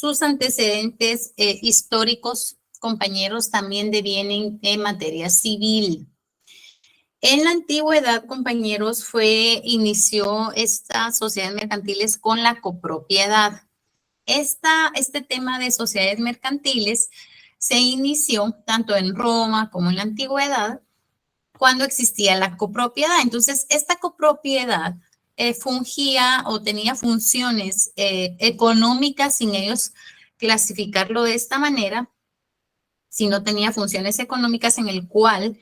sus antecedentes históricos, compañeros, también devienen en materia civil. En la antigüedad, compañeros, inició estas sociedades mercantiles con la copropiedad. Este tema de sociedades mercantiles se inició tanto en Roma como en la antigüedad, cuando existía la copropiedad. Entonces, esta copropiedad fungía o tenía funciones económicas, sin ellos clasificarlo de esta manera, sino tenía funciones económicas en el cual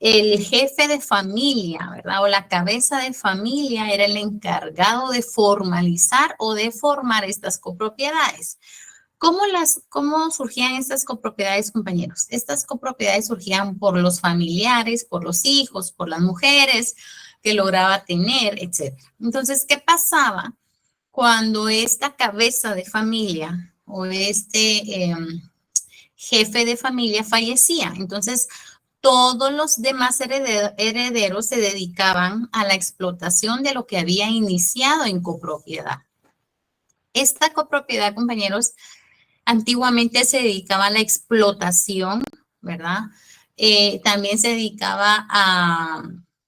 el jefe de familia, ¿verdad? O la cabeza de familia era el encargado de formalizar o de formar estas copropiedades. ¿Cómo surgían estas copropiedades, compañeros? Estas copropiedades surgían por los familiares, por los hijos, por las mujeres que lograba tener, etc. Entonces, ¿qué pasaba cuando esta cabeza de familia o jefe de familia fallecía? Entonces, todos los demás herederos se dedicaban a la explotación de lo que había iniciado en copropiedad. Esta copropiedad, compañeros, antiguamente se dedicaba a la explotación, ¿verdad? También se dedicaba a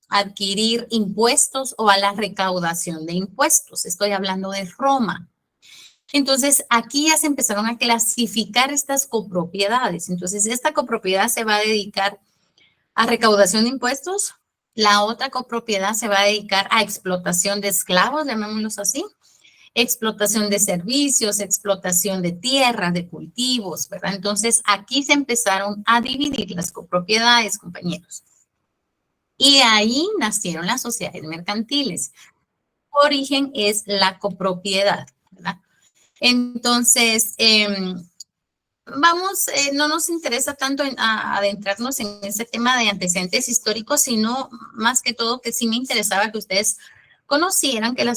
adquirir impuestos o a la recaudación de impuestos. Estoy hablando de Roma. Entonces, aquí ya se empezaron a clasificar estas copropiedades. Entonces, esta copropiedad se va a dedicar a recaudación de impuestos. La otra copropiedad se va a dedicar a explotación de esclavos, llamémoslos así. Explotación de servicios, explotación de tierra, de cultivos, ¿verdad? Entonces, aquí se empezaron a dividir las copropiedades, compañeros. Y ahí nacieron las sociedades mercantiles. Su origen es la copropiedad, ¿verdad? Entonces, no nos interesa tanto adentrarnos en ese tema de antecedentes históricos, sino más que todo que sí me interesaba que ustedes conocieran que la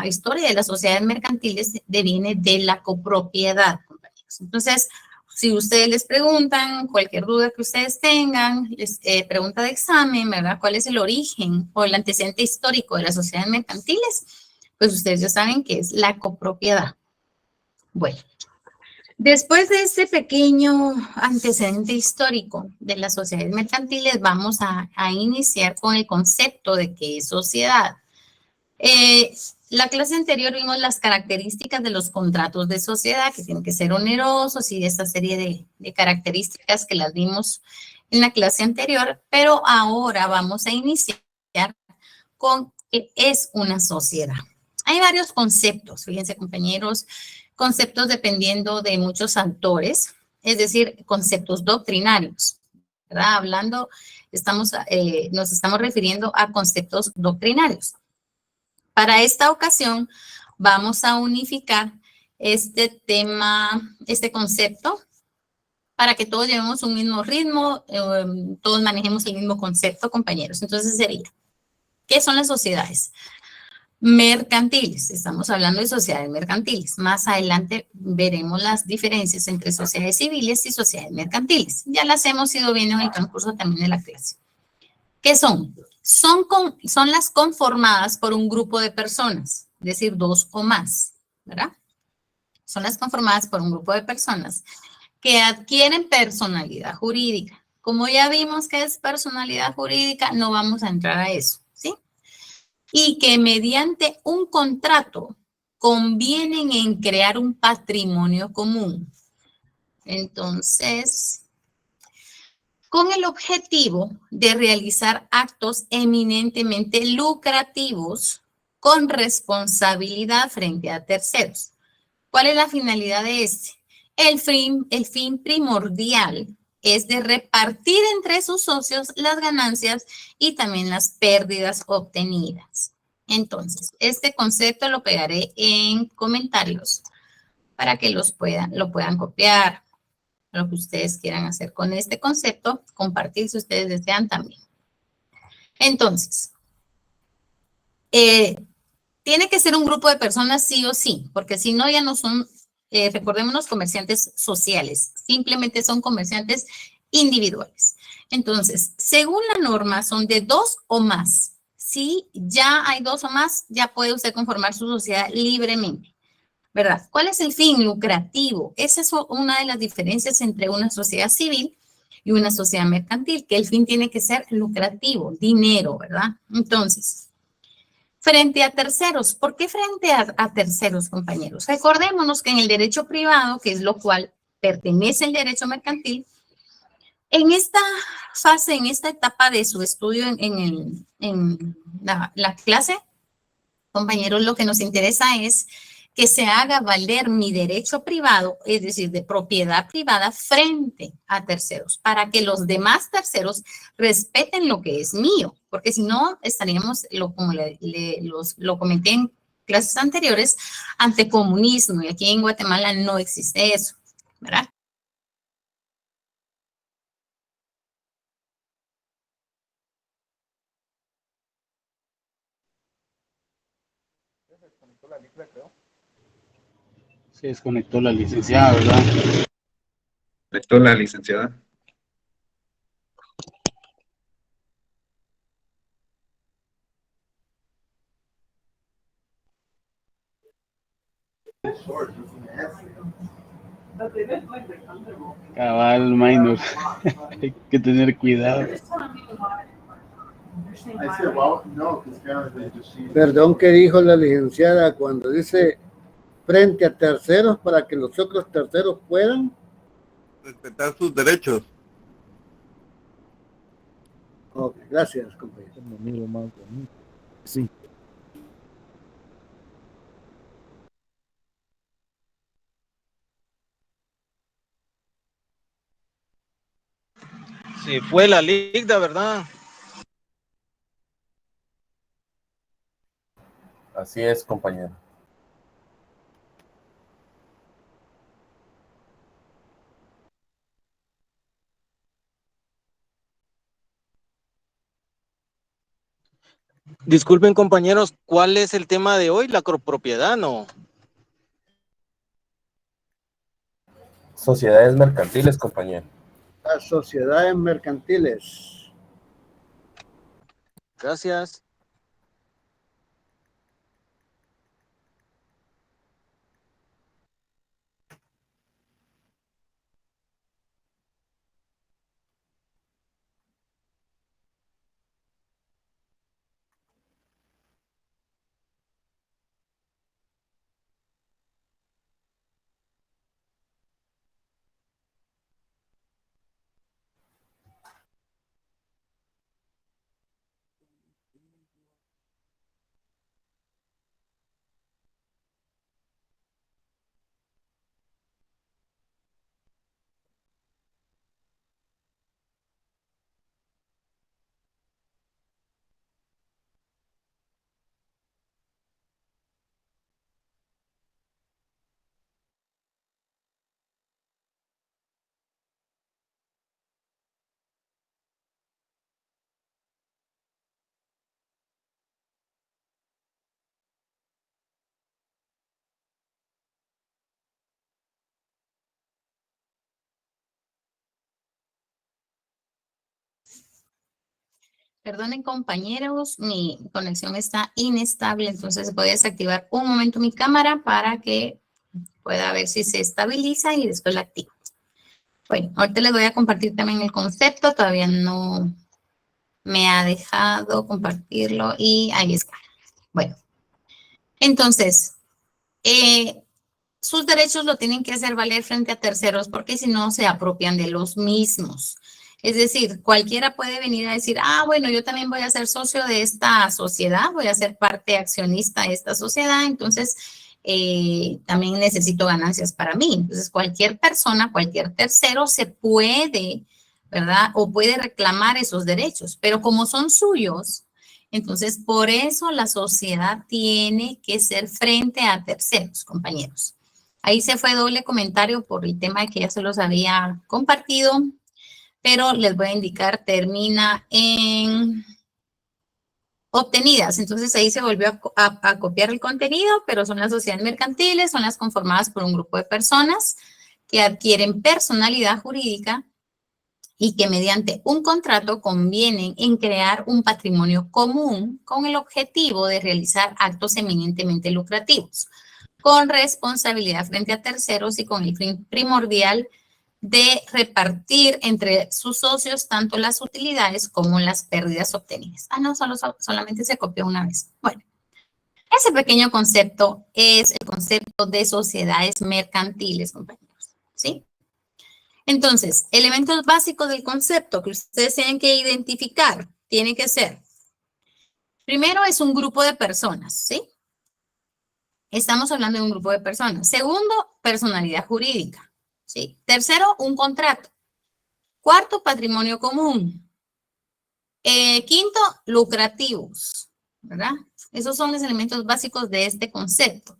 historia de las sociedades mercantiles deviene de la copropiedad, compañeros. Entonces, si ustedes les preguntan, cualquier duda que ustedes tengan, pregunta de examen, ¿verdad? ¿Cuál es el origen o el antecedente histórico de las sociedades mercantiles? Pues ustedes ya saben que es la copropiedad. Bueno, después de este pequeño antecedente histórico de las sociedades mercantiles, vamos a iniciar con el concepto de qué es sociedad. La clase anterior vimos las características de los contratos de sociedad, que tienen que ser onerosos y esa serie de características que las vimos en la clase anterior, pero ahora vamos a iniciar con qué es una sociedad. Hay varios conceptos, fíjense, compañeros, conceptos dependiendo de muchos autores, es decir, conceptos doctrinarios, ¿verdad? Nos estamos refiriendo a conceptos doctrinarios. Para esta ocasión vamos a unificar este tema, este concepto, para que todos llevemos un mismo ritmo, todos manejemos el mismo concepto, compañeros. Entonces sería, ¿qué son las sociedades mercantiles? Estamos hablando de sociedades mercantiles. Más adelante veremos las diferencias entre sociedades civiles y sociedades mercantiles. Ya las hemos ido viendo en el transcurso también de la clase. ¿Qué son? Son las conformadas por un grupo de personas, es decir, dos o más, ¿verdad? Son las conformadas por un grupo de personas que adquieren personalidad jurídica. Como ya vimos que es personalidad jurídica, no vamos a entrar a eso, ¿sí? Y que mediante un contrato convienen en crear un patrimonio común. Entonces, con el objetivo de realizar actos eminentemente lucrativos con responsabilidad frente a terceros. ¿Cuál es la finalidad de este? El fin primordial es de repartir entre sus socios las ganancias y también las pérdidas obtenidas. Entonces, este concepto lo pegaré en comentarios para que lo puedan copiar. Lo que ustedes quieran hacer con este concepto, compartir si ustedes desean también. Entonces, tiene que ser un grupo de personas sí o sí, porque si no ya no son, recordémonos, comerciantes sociales, simplemente son comerciantes individuales. Entonces, según la norma, son de dos o más. Si ya hay dos o más, ya puede usted conformar su sociedad libremente. ¿verdad? ¿Cuál es el fin? Lucrativo. Esa es una de las diferencias entre una sociedad civil y una sociedad mercantil, que el fin tiene que ser lucrativo, dinero, ¿verdad? Entonces, frente a terceros, ¿por qué frente a terceros, compañeros? Recordémonos que en el derecho privado, que es lo cual pertenece al derecho mercantil, en esta fase, en esta etapa de su estudio en la clase, compañeros, lo que nos interesa es que se haga valer mi derecho privado, es decir, de propiedad privada frente a terceros, para que los demás terceros respeten lo que es mío, porque si no estaríamos, como lo comenté en clases anteriores, ante comunismo, y aquí en Guatemala no existe eso, ¿verdad? Se desconectó la licenciada, ¿verdad? Conectó la licenciada. Cabal, minor. Hay que tener cuidado. Perdón, ¿qué dijo la licenciada cuando dice frente a terceros para que los otros terceros puedan Respetar sus derechos. Ok, gracias, compañero. Sí. Se fue la liga, ¿verdad? Así es, compañero. Disculpen, compañeros, ¿cuál es el tema de hoy? ¿La copropiedad, no? Sociedades mercantiles, compañero. Las sociedades mercantiles. Gracias. Perdonen, compañeros, mi conexión está inestable, entonces voy a desactivar un momento mi cámara para que pueda ver si se estabiliza y después la activo. Bueno, ahorita les voy a compartir también el concepto, todavía no me ha dejado compartirlo y ahí está. Bueno, entonces, sus derechos lo tienen que hacer valer frente a terceros porque si no se apropian de los mismos. Es decir, cualquiera puede venir a decir, ah, bueno, yo también voy a ser socio de esta sociedad, voy a ser parte accionista de esta sociedad, entonces también necesito ganancias para mí. Entonces, cualquier persona, cualquier tercero se puede, ¿verdad? O puede reclamar esos derechos, pero como son suyos, entonces por eso la sociedad tiene que ser frente a terceros, compañeros. Ahí se fue doble comentario por el tema de que ya se los había compartido, pero les voy a indicar, termina en obtenidas. Entonces ahí se volvió a copiar el contenido, pero son las sociedades mercantiles, son las conformadas por un grupo de personas que adquieren personalidad jurídica y que mediante un contrato convienen en crear un patrimonio común con el objetivo de realizar actos eminentemente lucrativos. con responsabilidad frente a terceros y con el fin primordial de repartir entre sus socios tanto las utilidades como las pérdidas obtenidas. Ah, no, solamente se copió una vez. Bueno, ese pequeño concepto es el concepto de sociedades mercantiles, compañeros, ¿sí? Entonces, elementos básicos del concepto que ustedes tienen que identificar, tienen que ser, primero es un grupo de personas, ¿sí? Estamos hablando de un grupo de personas. Segundo, personalidad jurídica. ¿Sí? Tercero, un contrato. Cuarto, patrimonio común. Quinto, lucrativos, ¿verdad? Esos son los elementos básicos de este concepto.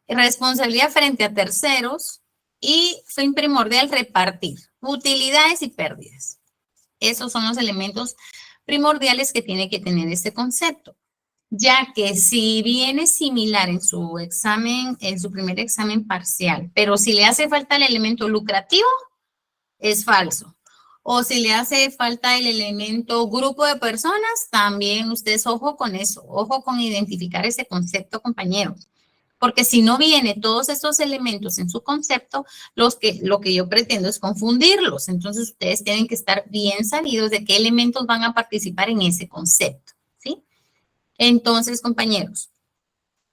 Responsabilidad frente a terceros y fin primordial repartir. Utilidades y pérdidas. Esos son los elementos primordiales que tiene que tener este concepto. Ya que si viene similar en su examen, en su primer examen parcial, pero si le hace falta el elemento lucrativo, es falso. O si le hace falta el elemento grupo de personas, también ustedes ojo con eso, ojo con identificar ese concepto, compañeros. Porque si no viene todos estos elementos en su concepto, lo que yo pretendo es confundirlos. Entonces ustedes tienen que estar bien sabidos de qué elementos van a participar en ese concepto, ¿sí? Entonces, compañeros,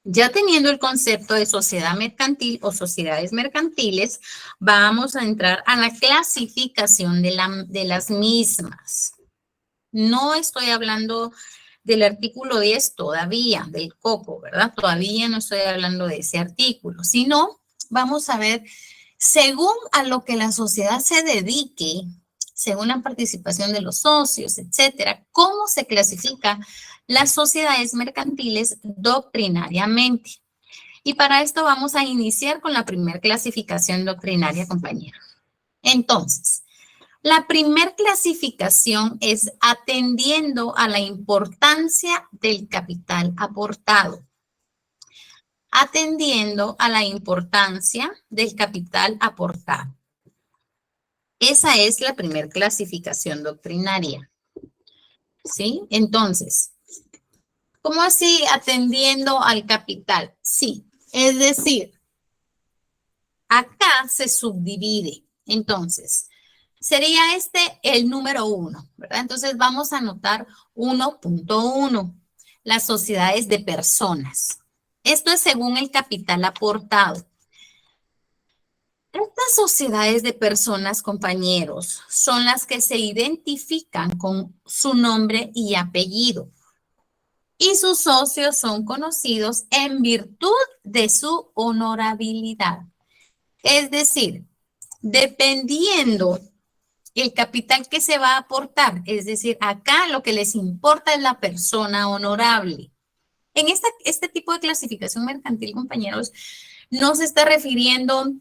ya teniendo el concepto de sociedad mercantil o sociedades mercantiles, vamos a entrar a la clasificación de las mismas. No estoy hablando del artículo 10 todavía, del COCO, ¿verdad? Todavía no estoy hablando de ese artículo, sino vamos a ver, según a lo que la sociedad se dedique, según la participación de los socios, etcétera, cómo se clasifica las sociedades mercantiles doctrinariamente. Y para esto vamos a iniciar con la primera clasificación doctrinaria, compañeros. Entonces, la primera clasificación es atendiendo a la importancia del capital aportado. Atendiendo a la importancia del capital aportado. Esa es la primera clasificación doctrinaria. ¿Sí? Entonces, ¿cómo así atendiendo al capital? Sí, es decir, acá se subdivide. Entonces, sería este el número 1, ¿verdad? Entonces, vamos a anotar 1.1, las sociedades de personas. Esto es según el capital aportado. Estas sociedades de personas, compañeros, son las que se identifican con su nombre y apellido. Y sus socios son conocidos en virtud de su honorabilidad. Es decir, dependiendo el capital que se va a aportar, es decir, acá lo que les importa es la persona honorable. En este tipo de clasificación mercantil, compañeros, no se está refiriendo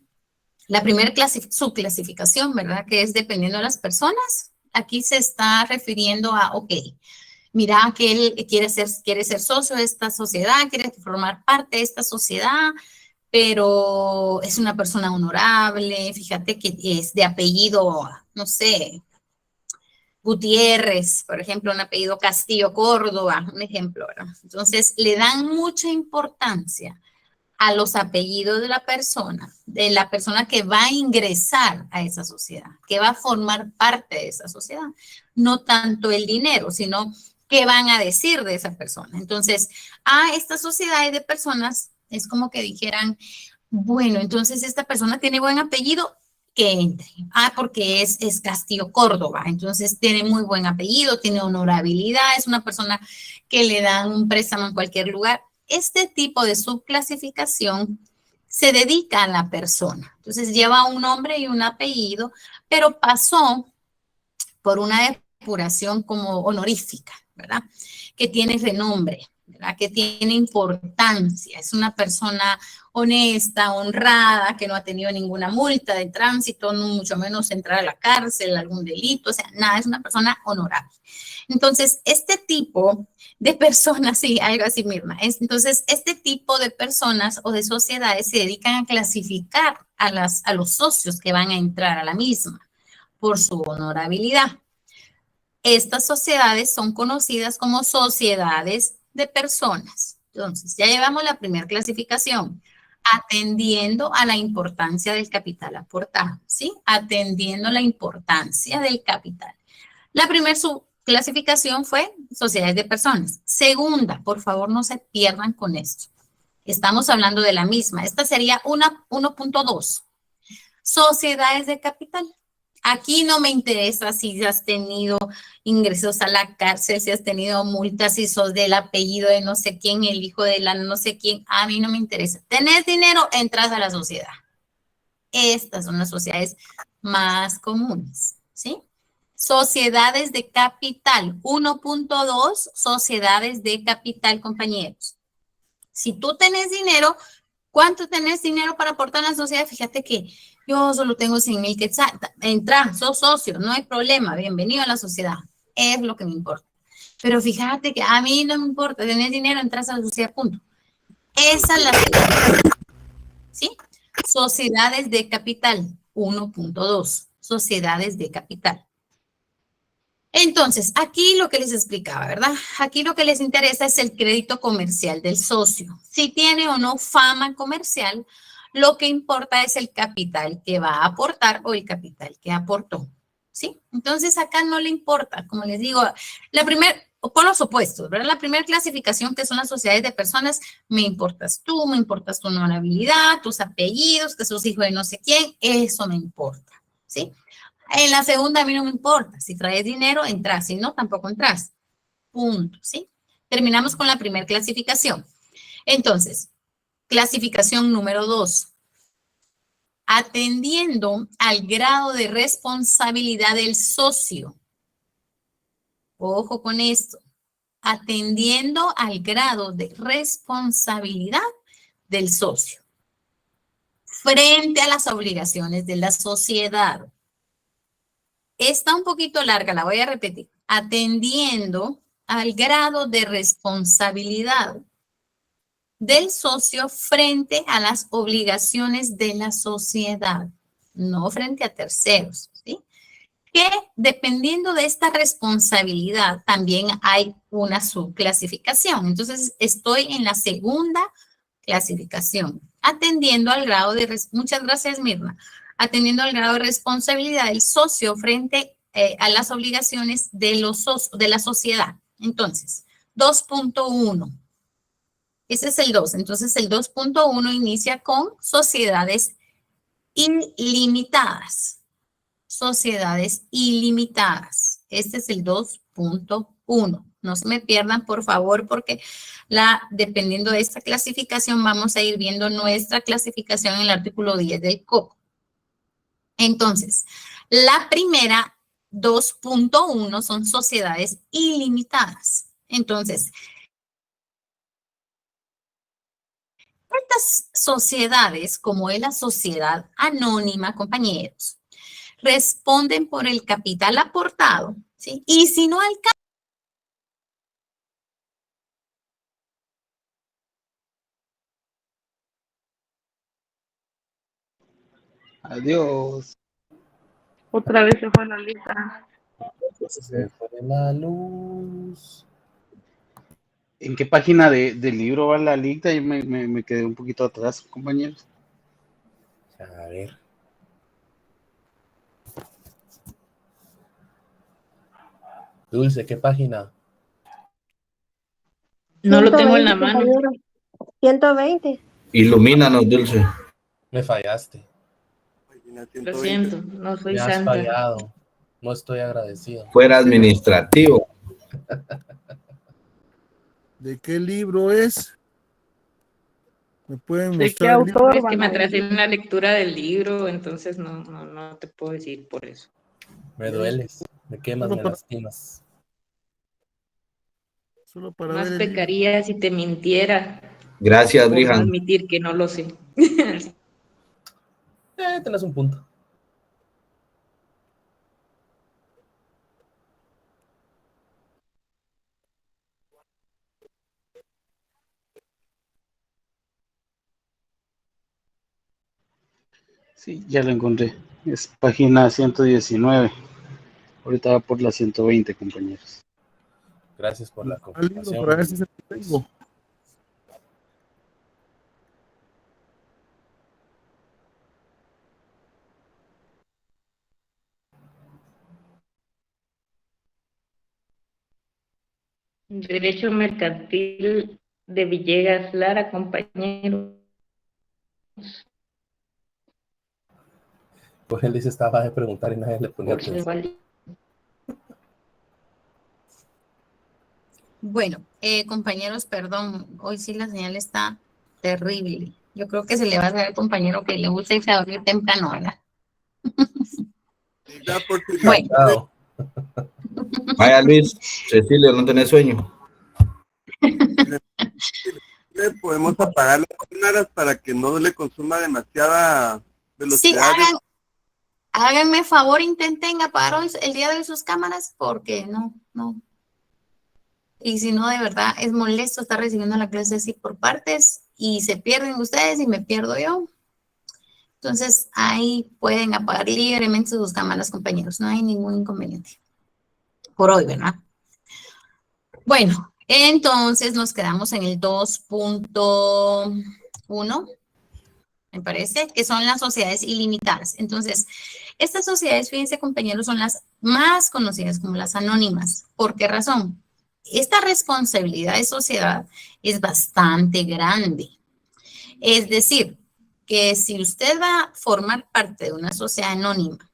la primera subclasificación, ¿verdad? Que es dependiendo de las personas. Aquí se está refiriendo a, ok, mira que él quiere ser socio de esta sociedad, quiere formar parte de esta sociedad, pero es una persona honorable, fíjate que es de apellido, no sé, Gutiérrez, por ejemplo, un apellido Castillo Córdoba, un ejemplo, ¿verdad? Entonces, le dan mucha importancia a los apellidos de la persona que va a ingresar a esa sociedad, que va a formar parte de esa sociedad. No tanto el dinero, sino qué van a decir de esa persona. Entonces, estas sociedades de personas es como que dijeran, bueno, entonces esta persona tiene buen apellido, que entre. Porque es Castillo Córdoba, entonces tiene muy buen apellido, tiene honorabilidad, es una persona que le dan un préstamo en cualquier lugar. Este tipo de subclasificación se dedica a la persona. Entonces lleva un nombre y un apellido, pero pasó por una depuración como honorífica, ¿verdad? Que tiene renombre, ¿verdad? Que tiene importancia. Es una persona honesta, honrada, que no ha tenido ninguna multa de tránsito, no mucho menos entrar a la cárcel, algún delito, o sea, nada, es una persona honorable. Entonces, este tipo de personas, sí, algo así, Mirna. Entonces, este tipo de personas o de sociedades se dedican a clasificar a los socios que van a entrar a la misma por su honorabilidad. Estas sociedades son conocidas como sociedades de personas. Entonces, ya llevamos la primera clasificación. atendiendo a la importancia del capital aportado, ¿sí? Atendiendo la importancia del capital. La primera subclasificación fue sociedades de personas. Segunda, por favor, no se pierdan con esto. Estamos hablando de la misma. Esta sería 1.2. Sociedades de capital. Aquí no me interesa si has tenido ingresos a la cárcel, si has tenido multas, si sos del apellido de no sé quién, el hijo de la no sé quién. A mí no me interesa. Tenés dinero, entras a la sociedad. Estas son las sociedades más comunes, ¿sí? Sociedades de capital. 1.2, sociedades de capital, compañeros. Si tú tenés dinero, ¿cuánto tenés dinero para aportar a la sociedad? Fíjate que yo solo tengo 100,000 quetzales. Entra, sos socio, no hay problema. Bienvenido a la sociedad. Es lo que me importa. Pero fíjate que a mí no me importa. Tenés dinero, entras a la sociedad, punto. Esa es la segunda. ¿Sí? Sociedades de capital. 1.2. Sociedades de capital. Entonces, aquí lo que les explicaba, ¿verdad? Aquí lo que les interesa es el crédito comercial del socio. Si tiene o no fama comercial, lo que importa es el capital que va a aportar o el capital que aportó, ¿sí? Entonces, acá no le importa, como les digo, por los opuestos, ¿verdad? La primera clasificación, que son las sociedades de personas, me importas tú, me importas tu honorabilidad, tus apellidos, que sos hijo de no sé quién, eso me importa, ¿sí? En la segunda a mí no me importa. Si traes dinero, entras. Si no, tampoco entras. Punto, ¿sí? Terminamos con la primera clasificación. Entonces, clasificación número 2. Atendiendo al grado de responsabilidad del socio. Ojo con esto. Atendiendo al grado de responsabilidad del socio. Frente a las obligaciones de la sociedad. Está un poquito larga, la voy a repetir. Atendiendo al grado de responsabilidad del socio frente a las obligaciones de la sociedad, no frente a terceros, ¿sí? Que dependiendo de esta responsabilidad también hay una subclasificación. Entonces, estoy en la segunda clasificación, atendiendo al grado de... Muchas gracias, Mirna. Atendiendo al grado de responsabilidad del socio frente a las obligaciones de la sociedad. Entonces, 2.1. Ese es el 2. Entonces, el 2.1 inicia con sociedades ilimitadas. Sociedades ilimitadas. Este es el 2.1. No se me pierdan, por favor, porque dependiendo de esta clasificación, vamos a ir viendo nuestra clasificación en el artículo 10 del COP. Entonces, la primera 2.1 son sociedades ilimitadas. Entonces, estas sociedades, como es la sociedad anónima, compañeros, responden por el capital aportado, ¿sí? Y si no alcanza. Adiós. Otra vez se fue la lista. Se fue la luz. ¿En qué página del libro va la lista? Yo me quedé un poquito atrás, compañeros. A ver. Dulce, ¿qué página? No lo tengo en la mano. 120. Ilumínanos, Dulce. Me fallaste. Lo siento, no soy Me has santa. fallado. No estoy agradecido. Fuera administrativo. ¿De qué libro es? ¿Me pueden ¿De qué mostrar el libro? autor? Es que me atrasé en la lectura del libro, entonces no te puedo decir por eso. Me dueles, me quemas, me lastimas. Solo para Más ver el libro. pecaría si te mintiera. Gracias, Por no Brihan. admitir que no lo sé. Tenés un punto. Sí, ya lo encontré. Es página 119. Ahorita va por la 120, compañeros. Gracias por la El libro confirmación. para ver si se lo tengo. Derecho mercantil de Villegas Lara, compañero. Pues él dice, estaba de preguntar y nadie le ponía Por ser atención. válido. Bueno, compañeros, perdón, hoy sí la señal está terrible. Yo creo que se le va a hacer al compañero que le gusta irse a dormir temprano, ¿verdad? Bueno, Chao. Vaya Luis, Cecilia, ¿no tenés sueño? Podemos apagar las cámaras para que no le consuma demasiada sí, velocidad. háganme favor, intenten apagar hoy, el día de hoy sus cámaras, porque no. Y si no, de verdad, es molesto estar recibiendo la clase así por partes y se pierden ustedes y me pierdo yo. Entonces, ahí pueden apagar libremente sus cámaras, compañeros. No hay ningún inconveniente. Por hoy, ¿verdad? Bueno, entonces nos quedamos en el 2.1, me parece, que son las sociedades ilimitadas. Entonces, estas sociedades, fíjense, compañeros, son las más conocidas como las anónimas. ¿Por qué razón? Esta responsabilidad de sociedad es bastante grande. Es decir, que si usted va a formar parte de una sociedad anónima,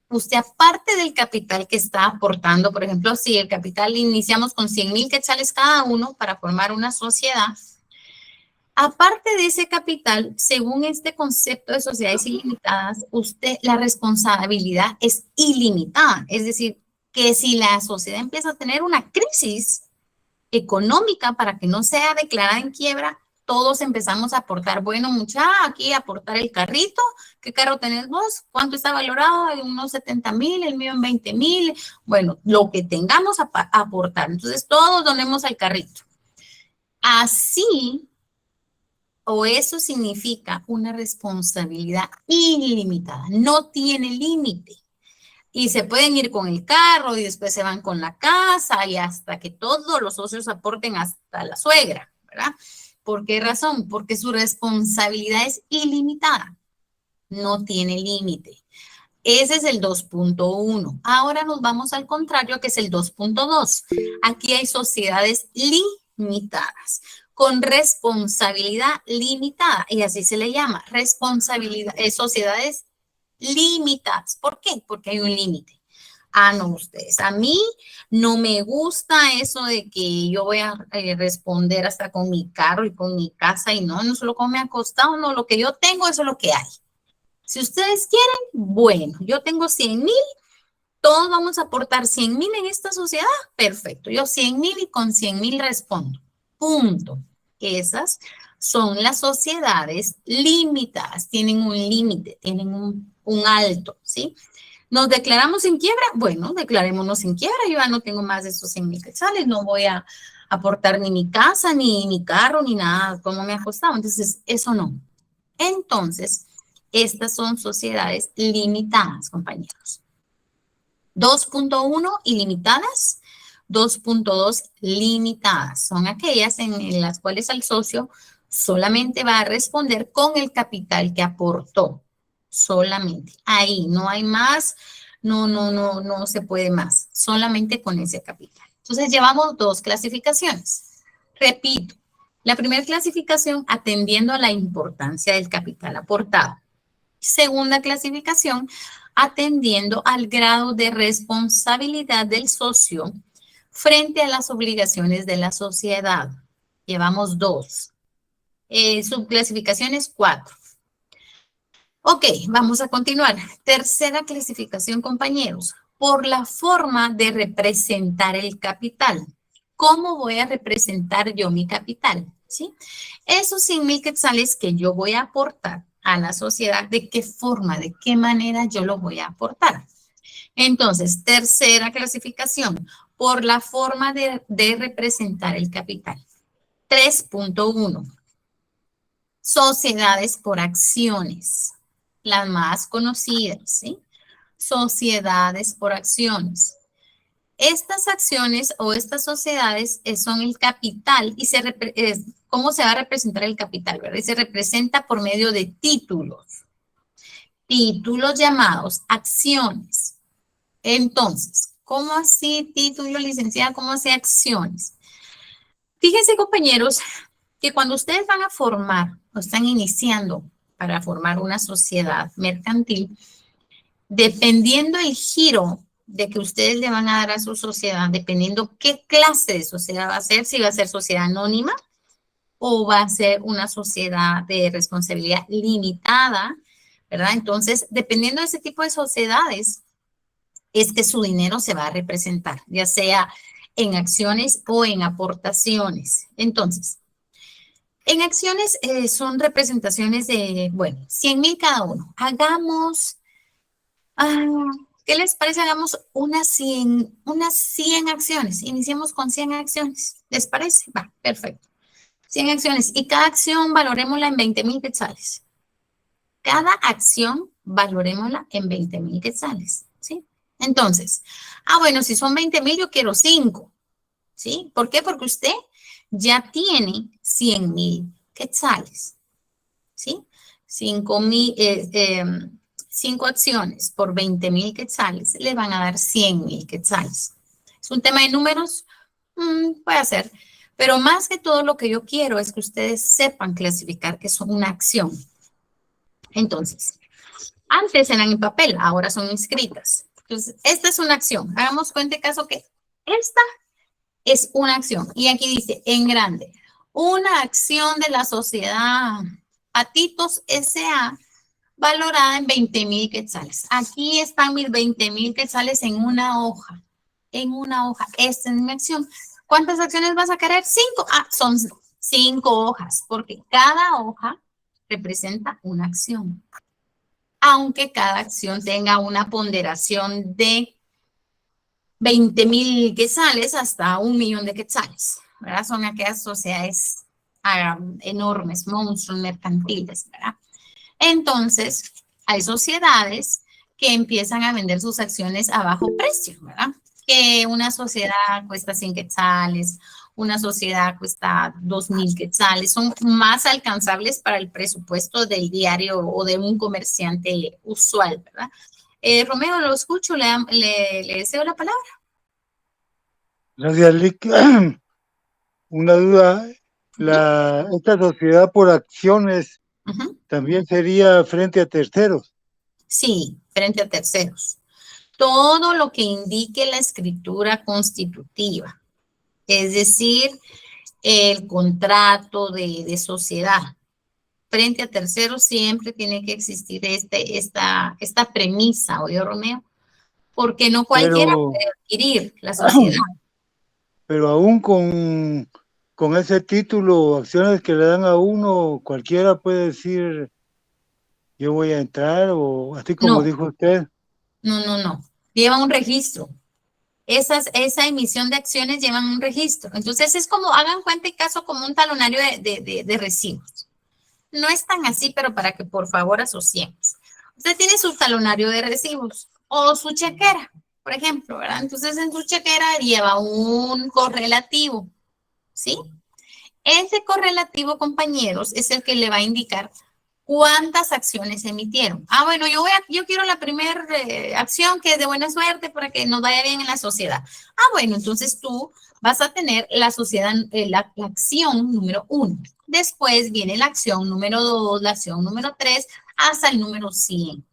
usted aparte del capital que está aportando, por ejemplo, si el capital iniciamos con 100,000 quetzales cada uno para formar una sociedad, aparte de ese capital, según este concepto de sociedades ilimitadas, la responsabilidad es ilimitada. Es decir, que si la sociedad empieza a tener una crisis económica para que no sea declarada en quiebra, todos empezamos a aportar. Bueno, aquí aportar el carrito. ¿Qué carro tenés vos? ¿Cuánto está valorado? En unos 70,000, el mío en 20,000. Bueno, lo que tengamos a aportar. Entonces, todos donemos al carrito. Así, o eso significa una responsabilidad ilimitada. No tiene límite. Y se pueden ir con el carro y después se van con la casa y hasta que todos los socios aporten hasta la suegra, ¿verdad? ¿Por qué razón? Porque su responsabilidad es ilimitada. No tiene límite. Ese es el 2.1. Ahora nos vamos al contrario, que es el 2.2. Aquí hay sociedades limitadas con responsabilidad limitada y así se le llama, sociedades limitadas. ¿Por qué? Porque hay un límite. No, ustedes, a mí no me gusta eso de que yo voy a responder hasta con mi carro y con mi casa y no solo como me ha costado, no, lo que yo tengo, eso es lo que hay. Si ustedes quieren, bueno, yo tengo 100,000, todos vamos a aportar 100,000 en esta sociedad, perfecto, yo 100,000 y con 100,000 respondo, punto. Esas son las sociedades limitadas, tienen un límite, tienen un alto, ¿sí? ¿Nos declaramos en quiebra? Bueno, declarémonos en quiebra. Yo ya no tengo más de esos 100,000 quetzales. No voy a aportar ni mi casa, ni mi carro, ni nada como me ha costado. Entonces, eso no. Entonces, estas son sociedades limitadas, compañeros. 2.1, ilimitadas. 2.2, limitadas. Son aquellas en las cuales el socio solamente va a responder con el capital que aportó. Solamente. Ahí no hay más, no se puede más. Solamente con ese capital. Entonces llevamos dos clasificaciones. Repito, la primera clasificación atendiendo a la importancia del capital aportado. Segunda clasificación atendiendo al grado de responsabilidad del socio frente a las obligaciones de la sociedad. Llevamos dos. Subclasificaciones 4. Ok, vamos a continuar. Tercera clasificación, compañeros, por la forma de representar el capital. ¿Cómo voy a representar yo mi capital? ¿Sí? Esos 100,000 quetzales que yo voy a aportar a la sociedad, ¿de qué forma, de qué manera yo lo voy a aportar? Entonces, tercera clasificación, por la forma de representar el capital. 3.1. Sociedades por acciones. Las más conocidas, ¿sí? Sociedades por acciones. Estas acciones o estas sociedades son el capital y ¿cómo se va a representar el capital? ¿Verdad? Y se representa por medio de títulos. Títulos llamados acciones. Entonces, ¿Cómo así título, licenciada? ¿Cómo así acciones? Fíjense, compañeros, que cuando ustedes van a formar o están iniciando para formar una sociedad mercantil, dependiendo el giro de que ustedes le van a dar a su sociedad, dependiendo qué clase de sociedad va a ser, si va a ser sociedad anónima o va a ser una sociedad de responsabilidad limitada, ¿verdad? Entonces, dependiendo de ese tipo de sociedades, es que su dinero se va a representar, ya sea en acciones o en aportaciones. Entonces, en acciones son representaciones de, bueno, 100,000 cada uno. Hagamos, ¿qué les parece? Hagamos unas 100 acciones. Iniciemos con 100 acciones. ¿Les parece? Va, perfecto. 100 acciones. Y cada acción valorémosla en 20,000 quetzales. Cada acción valorémosla en 20,000 quetzales, ¿sí? Entonces, bueno, si son 20,000, yo quiero 5, ¿sí? ¿Por qué? Porque usted ya tiene 100,000 quetzales, ¿sí? 5 acciones por 20,000 quetzales le van a dar 100,000 quetzales. ¿Es un tema de números? Puede ser. Pero más que todo lo que yo quiero es que ustedes sepan clasificar que son una acción. Entonces, antes eran en papel, ahora son escritas. Entonces, esta es una acción. Hagamos cuenta de caso que esta es una acción. Y aquí dice, en grande, una acción de la sociedad Patitos S.A. valorada en 20,000 quetzales. Aquí están mis 20,000 quetzales en una hoja. En una hoja. Esta es mi acción. ¿Cuántas acciones vas a querer? 5. Son 5 hojas, porque cada hoja representa una acción. Aunque cada acción tenga una ponderación de 20,000 quetzales hasta 1,000,000 de quetzales, ¿verdad? Son aquellas sociedades enormes, monstruos mercantiles, ¿verdad? Entonces, hay sociedades que empiezan a vender sus acciones a bajo precio, ¿verdad? Que una sociedad cuesta 100 quetzales, una sociedad cuesta 2,000 quetzales, son más alcanzables para el presupuesto del diario o de un comerciante usual, ¿verdad? Romeo, lo escucho, le deseo la palabra. Gracias, Lick. Una duda, esta sociedad por acciones también sería frente a terceros. Sí, frente a terceros. Todo lo que indique la escritura constitutiva, es decir, el contrato de sociedad. Frente a terceros siempre tiene que existir esta premisa, ¿oye, Romeo? Porque no cualquiera puede adquirir la sociedad. Pero aún con ese título, acciones que le dan a uno, cualquiera puede decir, yo voy a entrar, o así como dijo usted. No. Lleva un registro. Esa emisión de acciones llevan un registro. Entonces es como, hagan cuenta y caso como un talonario de recibos. No es tan así, pero para que por favor asociemos. Usted tiene su talonario de recibos o su chequera, por ejemplo, ¿verdad? Entonces en su chequera lleva un correlativo, ¿sí? Ese correlativo, compañeros, es el que le va a indicar cuántas acciones se emitieron. Bueno, yo quiero la primera acción que es de buena suerte para que nos vaya bien en la sociedad. Bueno, entonces tú vas a tener la sociedad, la acción número 1. Después viene la acción número 2, la acción número 3, hasta el número 100.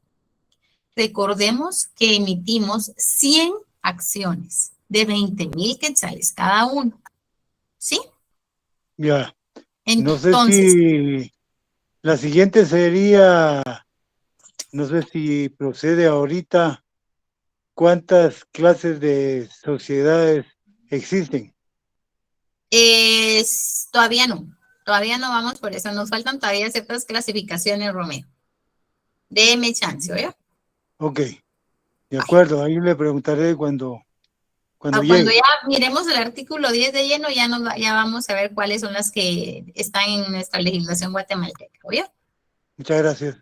Recordemos que emitimos 100 acciones de 20,000 quetzales cada uno. ¿Sí? Ya. Entonces, no sé si la siguiente sería, no sé si procede ahorita, ¿cuántas clases de sociedades existen? Todavía no vamos por eso, nos faltan todavía ciertas clasificaciones, Romeo. Déme chance, ¿oye? Ok, de acuerdo, ahí le preguntaré cuando llegue. Cuando ya miremos el artículo 10 de lleno, ya vamos a ver cuáles son las que están en nuestra legislación guatemalteca, ¿oye? Muchas gracias.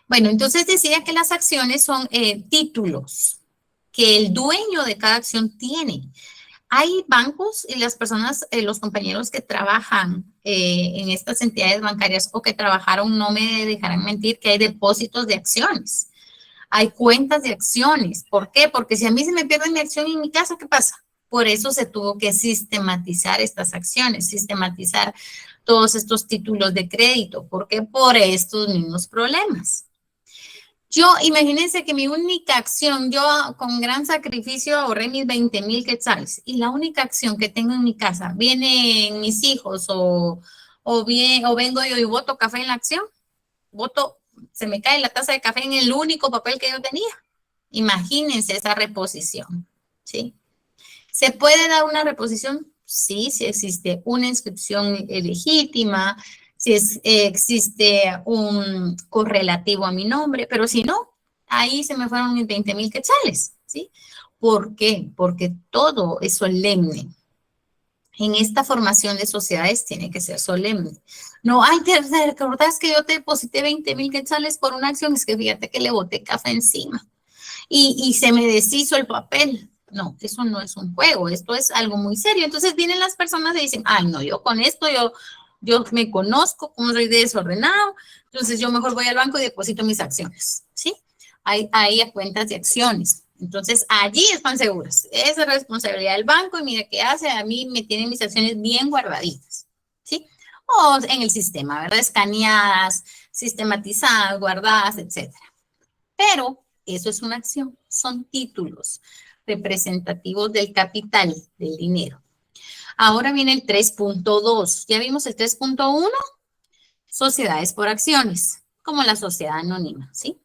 Bueno, entonces decía que las acciones son títulos que el dueño de cada acción tiene. Hay bancos y las personas, los compañeros que trabajan en estas entidades bancarias o que trabajaron, no me dejarán mentir, que hay depósitos de acciones. Hay cuentas de acciones. ¿Por qué? Porque si a mí se me pierde mi acción en mi casa, ¿qué pasa? Por eso se tuvo que sistematizar estas acciones, sistematizar todos estos títulos de crédito. ¿Por qué? Por estos mismos problemas. Imagínense que mi única acción, yo con gran sacrificio ahorré mis 20,000 quetzales y la única acción que tengo en mi casa, vienen mis hijos o vengo yo y boto café en la acción, se me cae la taza de café en el único papel que yo tenía. Imagínense esa reposición, ¿sí? ¿Se puede dar una reposición? Sí, si existe una inscripción legítima, si existe un correlativo a mi nombre, pero si no, ahí se me fueron mis 20,000 quetzales, ¿sí? ¿Por qué? Porque todo es solemne. En esta formación de sociedades tiene que ser solemne. No, ay, ¿te recordás que yo te deposité 20,000 quetzales por una acción? Es que fíjate que le boté café encima y se me deshizo el papel. No, eso no es un juego, esto es algo muy serio. Entonces vienen las personas y dicen, ay, no, yo con esto, yo me conozco, como soy desordenado, entonces yo mejor voy al banco y deposito mis acciones, ¿sí? Hay cuentas de acciones. Entonces, allí están seguras. Esa es responsabilidad del banco y mira qué hace, a mí me tienen mis acciones bien guardaditas, ¿sí? O en el sistema, ¿verdad? Escaneadas, sistematizadas, guardadas, etcétera. Pero eso es una acción, son títulos representativos del capital, del dinero. Ahora viene el 3.2. ¿Ya vimos el 3.1? Sociedades por acciones, como la sociedad anónima, ¿sí?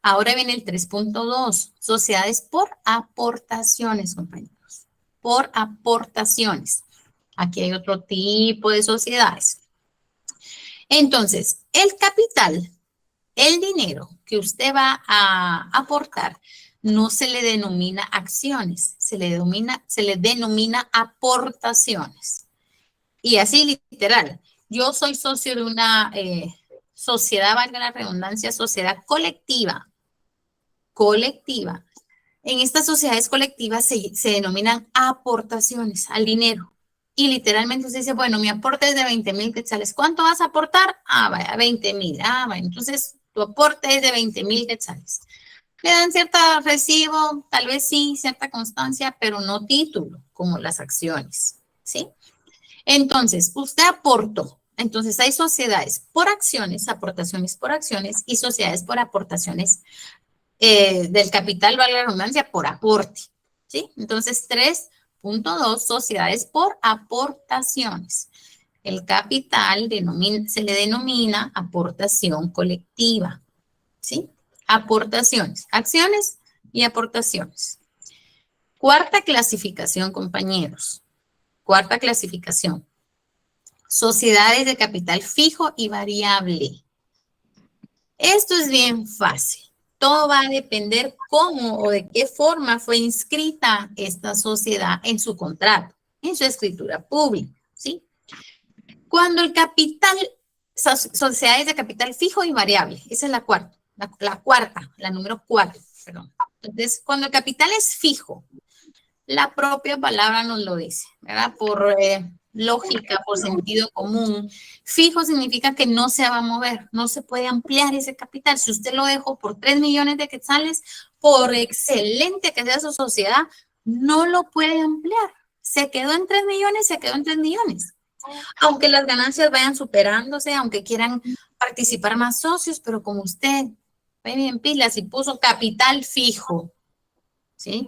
Ahora viene el 3.2, sociedades por aportaciones, compañeros. Por aportaciones. Aquí hay otro tipo de sociedades. Entonces, el capital, el dinero que usted va a aportar, no se le denomina acciones, se le denomina aportaciones. Y así literal, yo soy socio de una sociedad, valga la redundancia, sociedad colectiva. En estas sociedades colectivas se denominan aportaciones al dinero. Y literalmente usted dice, bueno, mi aporte es de 20,000 quetzales. ¿Cuánto vas a aportar? Ah, vaya, 20,000. Ah, vaya, entonces tu aporte es de 20,000 quetzales. Le dan cierto recibo, tal vez sí, cierta constancia, pero no título, como las acciones, ¿sí? Entonces, usted aportó. Entonces, hay sociedades por acciones, aportaciones por acciones, y sociedades por aportaciones del capital, valga la redundancia, por aporte, ¿sí? Entonces, 3.2, sociedades por aportaciones. El capital se le denomina aportación colectiva, ¿sí? Aportaciones, acciones y aportaciones. Cuarta clasificación, compañeros. Cuarta clasificación. Sociedades de capital fijo y variable. Esto es bien fácil. Todo va a depender cómo o de qué forma fue inscrita esta sociedad en su contrato, en su escritura pública, ¿sí? Cuando el capital, sociedades de capital fijo y variable, esa es la cuarta. La número 4, perdón. Entonces, cuando el capital es fijo, la propia palabra nos lo dice, ¿verdad? Por lógica, por sentido común. Fijo significa que no se va a mover, no se puede ampliar ese capital. Si usted lo dejó por 3 millones de quetzales, por excelente que sea su sociedad, no lo puede ampliar. Se quedó en 3 millones, se quedó en 3 millones. Aunque las ganancias vayan superándose, aunque quieran participar más socios, pero como usted bien pilas y puso capital fijo, ¿sí?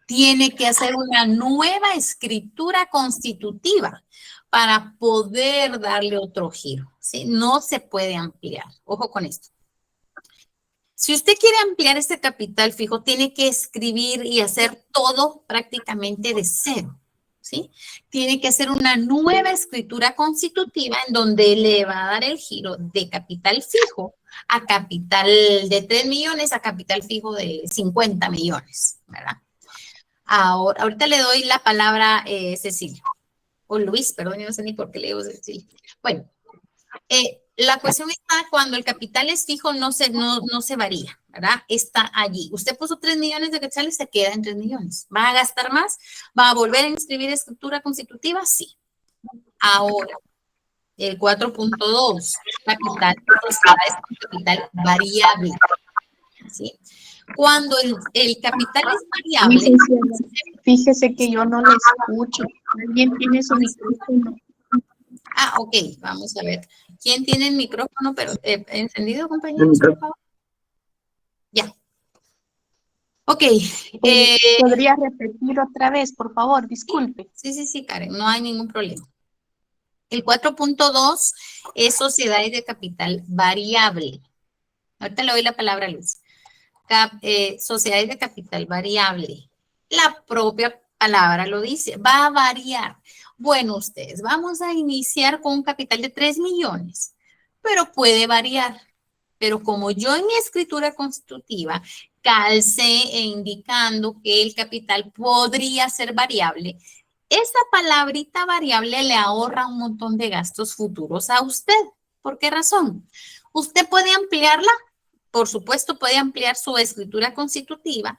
Tiene que hacer una nueva escritura constitutiva para poder darle otro giro, ¿sí? No se puede ampliar. Ojo con esto. Si usted quiere ampliar este capital fijo, tiene que escribir y hacer todo prácticamente de cero, ¿sí? Tiene que hacer una nueva escritura constitutiva en donde le va a dar el giro de capital fijo a capital de 3 millones a capital fijo de 50 millones, ¿verdad? Ahorita le doy la palabra Cecilia, o Luis, perdón, yo no sé ni por qué le digo Cecilia. Bueno, la cuestión está cuando el capital es fijo, no se varía, ¿verdad? Está allí. Usted puso 3 millones de quetzales, se queda en 3 millones. ¿Va a gastar más? ¿Va a volver a inscribir escritura constitutiva? Sí. Ahora, el 4.2, capital variable, ¿sí? Cuando el capital es variable, Licenciada, fíjese que yo no le escucho. ¿Alguien tiene su micrófono? ok, vamos a ver. ¿Quién tiene el micrófono encendido, compañeros, por favor? Ya. Ok. ¿Podría repetir otra vez, por favor? Disculpe. Sí, Karen, no hay ningún problema. El 4.2 es sociedades de capital variable. Ahorita le doy la palabra a Luis. Sociedades de capital variable. La propia palabra lo dice, va a variar. Bueno, ustedes, vamos a iniciar con un capital de 3 millones, pero puede variar. Pero como yo en mi escritura constitutiva calcé indicando que el capital podría ser variable, esa palabrita variable le ahorra un montón de gastos futuros a usted. ¿Por qué razón? Usted puede ampliarla, por supuesto puede ampliar su escritura constitutiva,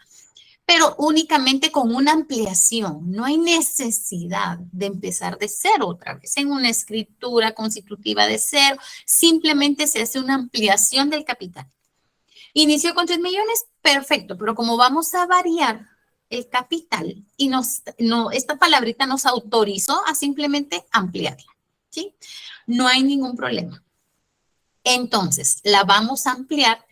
pero únicamente con una ampliación. No hay necesidad de empezar de cero otra vez en una escritura constitutiva de cero. Simplemente se hace una ampliación del capital. Inició con 3 millones, perfecto, pero como vamos a variar el capital y esta palabrita nos autorizó a simplemente ampliarla, ¿sí? No hay ningún problema. Entonces, la vamos a ampliar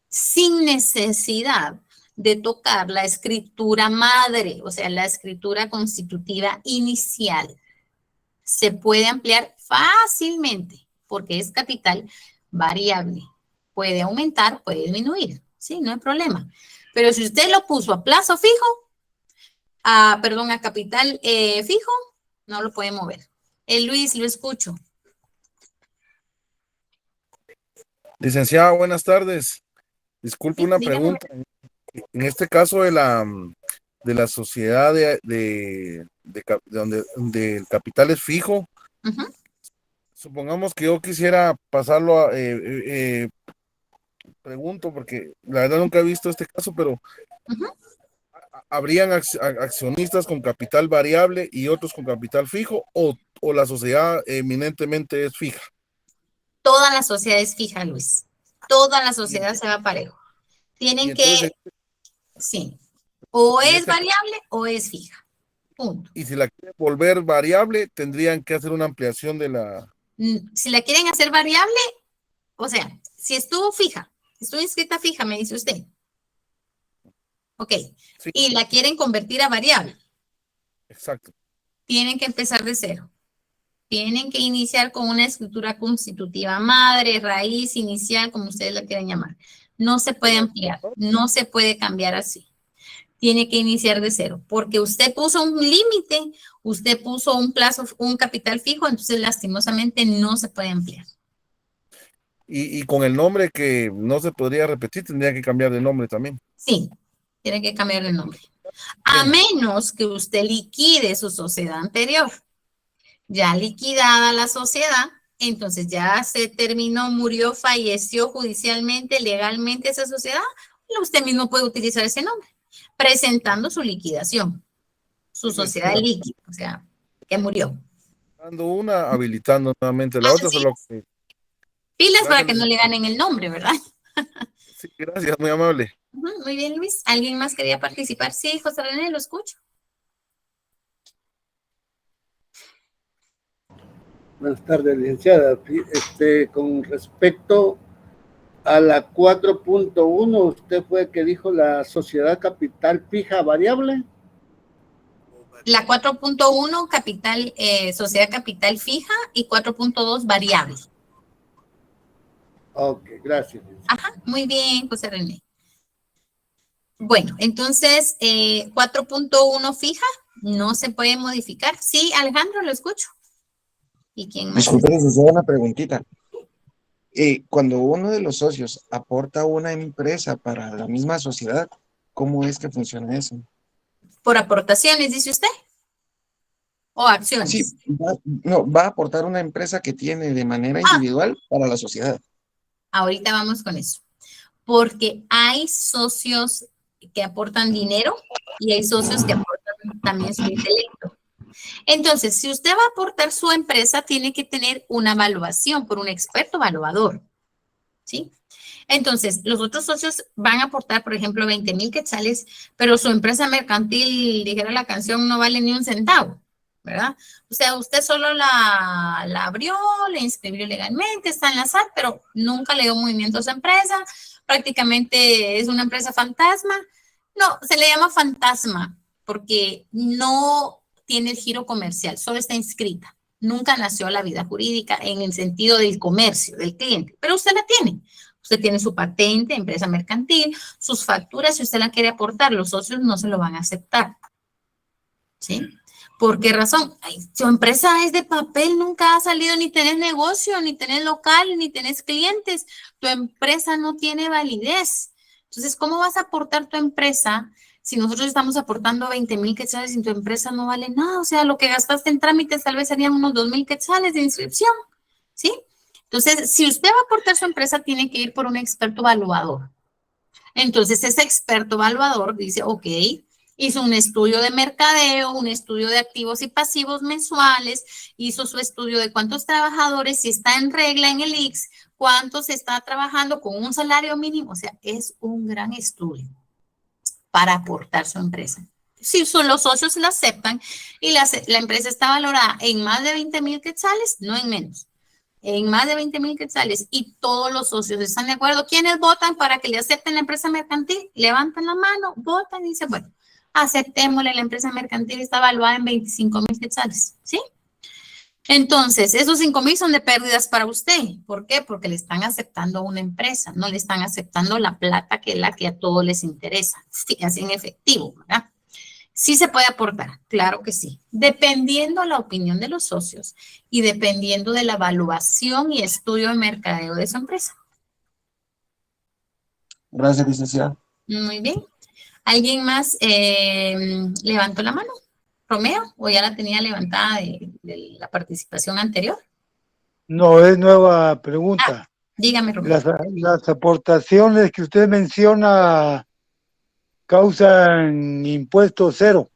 sin necesidad de tocar la escritura madre, o sea, la escritura constitutiva inicial. Se puede ampliar fácilmente porque es capital variable. Puede aumentar, puede disminuir, ¿sí? No hay problema. Pero si usted lo puso a plazo fijo, a capital fijo, no lo puede mover. Luis, lo escucho. Licenciada, buenas tardes. Disculpe Sí, una dígame. pregunta. En este caso de la sociedad donde el capital es fijo, Ujú. supongamos que yo quisiera pasarlo pregunto porque la verdad nunca he visto este caso, pero Ujú. ¿habrían accionistas con capital variable y otros con capital fijo o la sociedad eminentemente es fija? Toda la sociedad es fija, Luis. Toda la sociedad se va parejo. Tienen Entonces, sí, o en es este- variable o es fija. Punto. y si la quieren volver variable, tendrían que hacer una ampliación de la... Si la quieren hacer variable, o sea, si estuvo fija, estuvo inscrita fija, me dice usted. Ok. Sí. Y la quieren convertir a variable. Exacto. Tienen que empezar de cero. Tienen que iniciar con una escritura constitutiva madre, raíz, inicial, como ustedes la quieran llamar. No se puede ampliar, no se puede cambiar así. Tiene que iniciar de cero, porque usted puso un límite, usted puso un plazo, un capital fijo, entonces lastimosamente no se puede ampliar. Y con el nombre que no se podría repetir, tendría que cambiar de nombre también. Sí, tiene que cambiar de nombre. A menos que usted liquide su sociedad anterior. Ya liquidada la sociedad, entonces ya se terminó, murió, falleció judicialmente, legalmente esa sociedad, usted mismo puede utilizar ese nombre, presentando su liquidación, su sociedad líquida, o sea, que murió. Dando una, habilitando nuevamente la otra. Solo que... Pilas para que no le ganen el nombre, ¿verdad? Sí, gracias, muy amable. Muy bien, Luis. ¿Alguien más quería participar? Sí, José René, lo escucho. Buenas tardes, licenciada. Con respecto a la 4.1, ¿usted fue el que dijo la sociedad capital fija variable? La 4.1, capital, sociedad capital fija, y 4.2, variable. Ok, gracias. Ajá, muy bien, José René. Bueno, entonces, 4.1 fija, no se puede modificar. Sí, Alejandro, lo escucho. ¿Y quién más? Disculpe, licenciada, una preguntita. Cuando uno de los socios aporta una empresa para la misma sociedad, ¿cómo es que funciona eso? ¿Por aportaciones, dice usted? ¿O acciones? Sí, va a aportar una empresa que tiene de manera individual para la sociedad. Ahorita vamos con eso. Porque hay socios que aportan dinero y hay socios que aportan también su intelecto. Entonces, si usted va a aportar su empresa, tiene que tener una evaluación por un experto evaluador, ¿sí? Entonces, los otros socios van a aportar, por ejemplo, 20,000 quetzales, pero su empresa mercantil, dijera la canción, no vale ni un centavo, ¿verdad? O sea, usted solo la abrió, le inscribió legalmente, está en la SAT, pero nunca le dio movimiento a su empresa, prácticamente es una empresa fantasma. No, se le llama fantasma porque no tiene el giro comercial, solo está inscrita. Nunca nació la vida jurídica en el sentido del comercio, del cliente, pero usted la tiene. Usted tiene su patente, empresa mercantil, sus facturas, si usted la quiere aportar, los socios no se lo van a aceptar. ¿Sí? ¿Por qué razón? Ay, su empresa es de papel, nunca ha salido, ni tenés negocio, ni tenés local, ni tenés clientes. Tu empresa no tiene validez. Entonces, ¿cómo vas a aportar tu empresa si nosotros estamos aportando 20,000 quetzales y tu empresa no vale nada? O sea, lo que gastaste en trámites tal vez serían unos 2,000 quetzales de inscripción, ¿sí? Entonces, si usted va a aportar su empresa, tiene que ir por un experto evaluador. Entonces, ese experto evaluador dice, ok, hizo un estudio de mercadeo, un estudio de activos y pasivos mensuales, hizo su estudio de cuántos trabajadores, si está en regla en el IX, cuántos está trabajando con un salario mínimo. O sea, es un gran estudio para aportar su empresa. Si los socios la aceptan y la empresa está valorada en más de 20,000 quetzales, no en menos, en más de 20,000 quetzales y todos los socios están de acuerdo, ¿quiénes votan para que le acepten la empresa mercantil? Levantan la mano, votan y dicen, bueno, aceptémosle, la empresa mercantil está evaluada en 25,000 quetzales, ¿sí? Entonces, esos 5,000 son de pérdidas para usted. ¿Por qué? Porque le están aceptando a una empresa, no le están aceptando la plata que es la que a todos les interesa, así en efectivo, ¿verdad? Sí se puede aportar, claro que sí, dependiendo la opinión de los socios y dependiendo de la evaluación y estudio de mercadeo de su empresa. Gracias, licenciada. Muy bien. ¿Alguien más levantó la mano? ¿Romeo? ¿O ya la tenía levantada de la participación anterior? No, es nueva pregunta. Dígame, Romeo. Las aportaciones que usted menciona causan impuesto cero.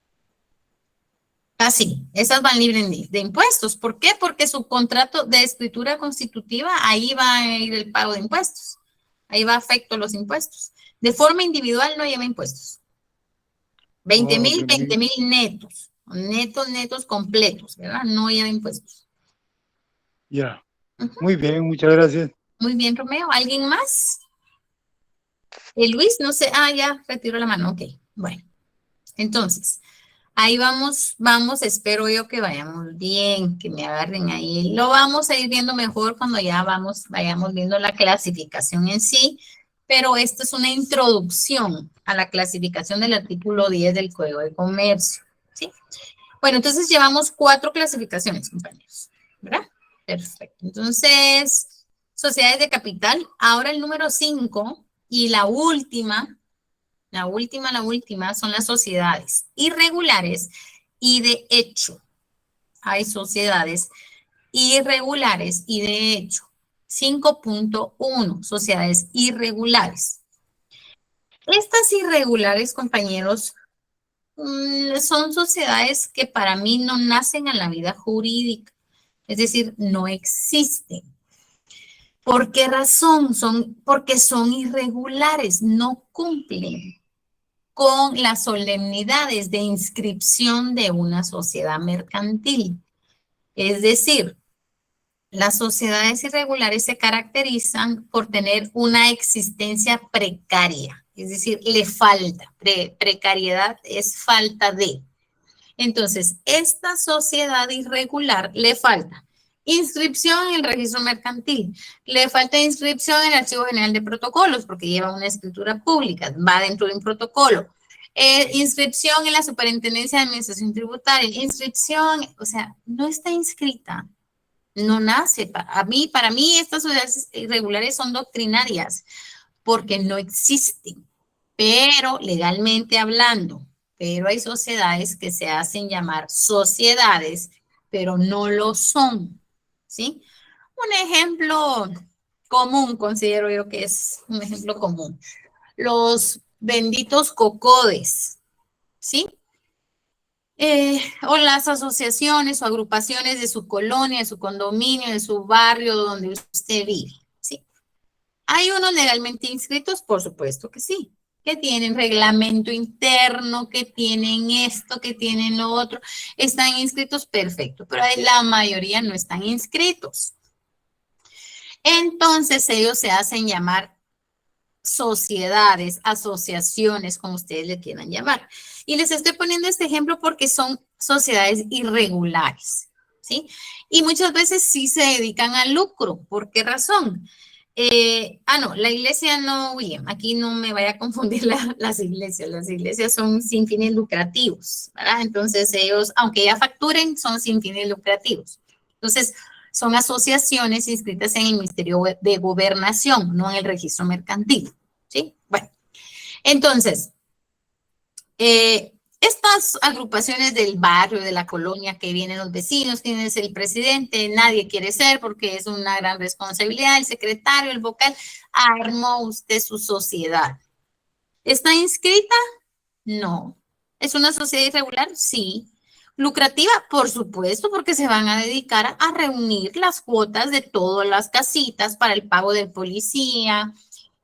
Ah, sí, esas van libres de impuestos. ¿Por qué? Porque su contrato de escritura constitutiva, ahí va a ir el pago de impuestos. Ahí va a afecto los impuestos. De forma individual no lleva impuestos. 20,000 netos. Netos completos, ¿verdad? No lleva impuestos. Ya. Muy bien, muchas gracias. Muy bien, Romeo. ¿Alguien más? Luis, no sé. Ah, ya retiró la mano. Ok, bueno. Entonces, ahí vamos, espero yo que vayamos bien, que me agarren ahí. Lo vamos a ir viendo mejor cuando ya vayamos viendo la clasificación en sí, pero esto es una introducción a la clasificación del artículo 10 del Código de Comercio, ¿sí? Bueno, entonces llevamos 4 clasificaciones, compañeros, ¿verdad? Perfecto. Entonces, sociedades de capital. Ahora el número 5 y la última son las sociedades irregulares y de hecho. Hay sociedades irregulares y de hecho. 5.1, sociedades irregulares. Estas irregulares, compañeros, son sociedades que para mí no nacen a la vida jurídica, es decir, no existen. ¿Por qué razón? Porque son irregulares, no cumplen con las solemnidades de inscripción de una sociedad mercantil. Es decir, las sociedades irregulares se caracterizan por tener una existencia precaria, es decir, le falta, precariedad es falta de. Entonces, esta sociedad irregular le falta inscripción en el registro mercantil, le falta inscripción en el Archivo General de Protocolos porque lleva una escritura pública, va dentro de un protocolo, inscripción en la Superintendencia de Administración Tributaria, inscripción, o sea, no está inscrita. No nace. Para mí estas sociedades irregulares son doctrinarias porque no existen, pero legalmente hablando, pero hay sociedades que se hacen llamar sociedades, pero no lo son, ¿sí? Un ejemplo común, considero yo que es un ejemplo común. Los benditos cocodes, ¿sí? O las asociaciones o agrupaciones de su colonia, de su condominio, de su barrio donde usted vive, ¿sí? ¿Hay unos legalmente inscritos? Por supuesto que sí. Que tienen reglamento interno, que tienen esto, que tienen lo otro. ¿Están inscritos? Perfecto. Pero la mayoría no están inscritos. Entonces ellos se hacen llamar sociedades, asociaciones, como ustedes le quieran llamar. Y les estoy poniendo este ejemplo porque son sociedades irregulares, ¿sí? Y muchas veces sí se dedican al lucro. ¿Por qué razón? No, la iglesia no, William, aquí no me vaya a confundir las iglesias son sin fines lucrativos, ¿verdad? Entonces ellos, aunque ya facturen, son sin fines lucrativos. Entonces, son asociaciones inscritas en el Ministerio de Gobernación, no en el registro mercantil, ¿sí? Bueno, entonces, estas agrupaciones del barrio, de la colonia, que vienen los vecinos, quién es el presidente, nadie quiere ser porque es una gran responsabilidad, el secretario, el vocal, armó usted su sociedad. ¿Está inscrita? No. ¿Es una sociedad irregular? Sí. ¿Lucrativa? Por supuesto, porque se van a dedicar a reunir las cuotas de todas las casitas para el pago del policía,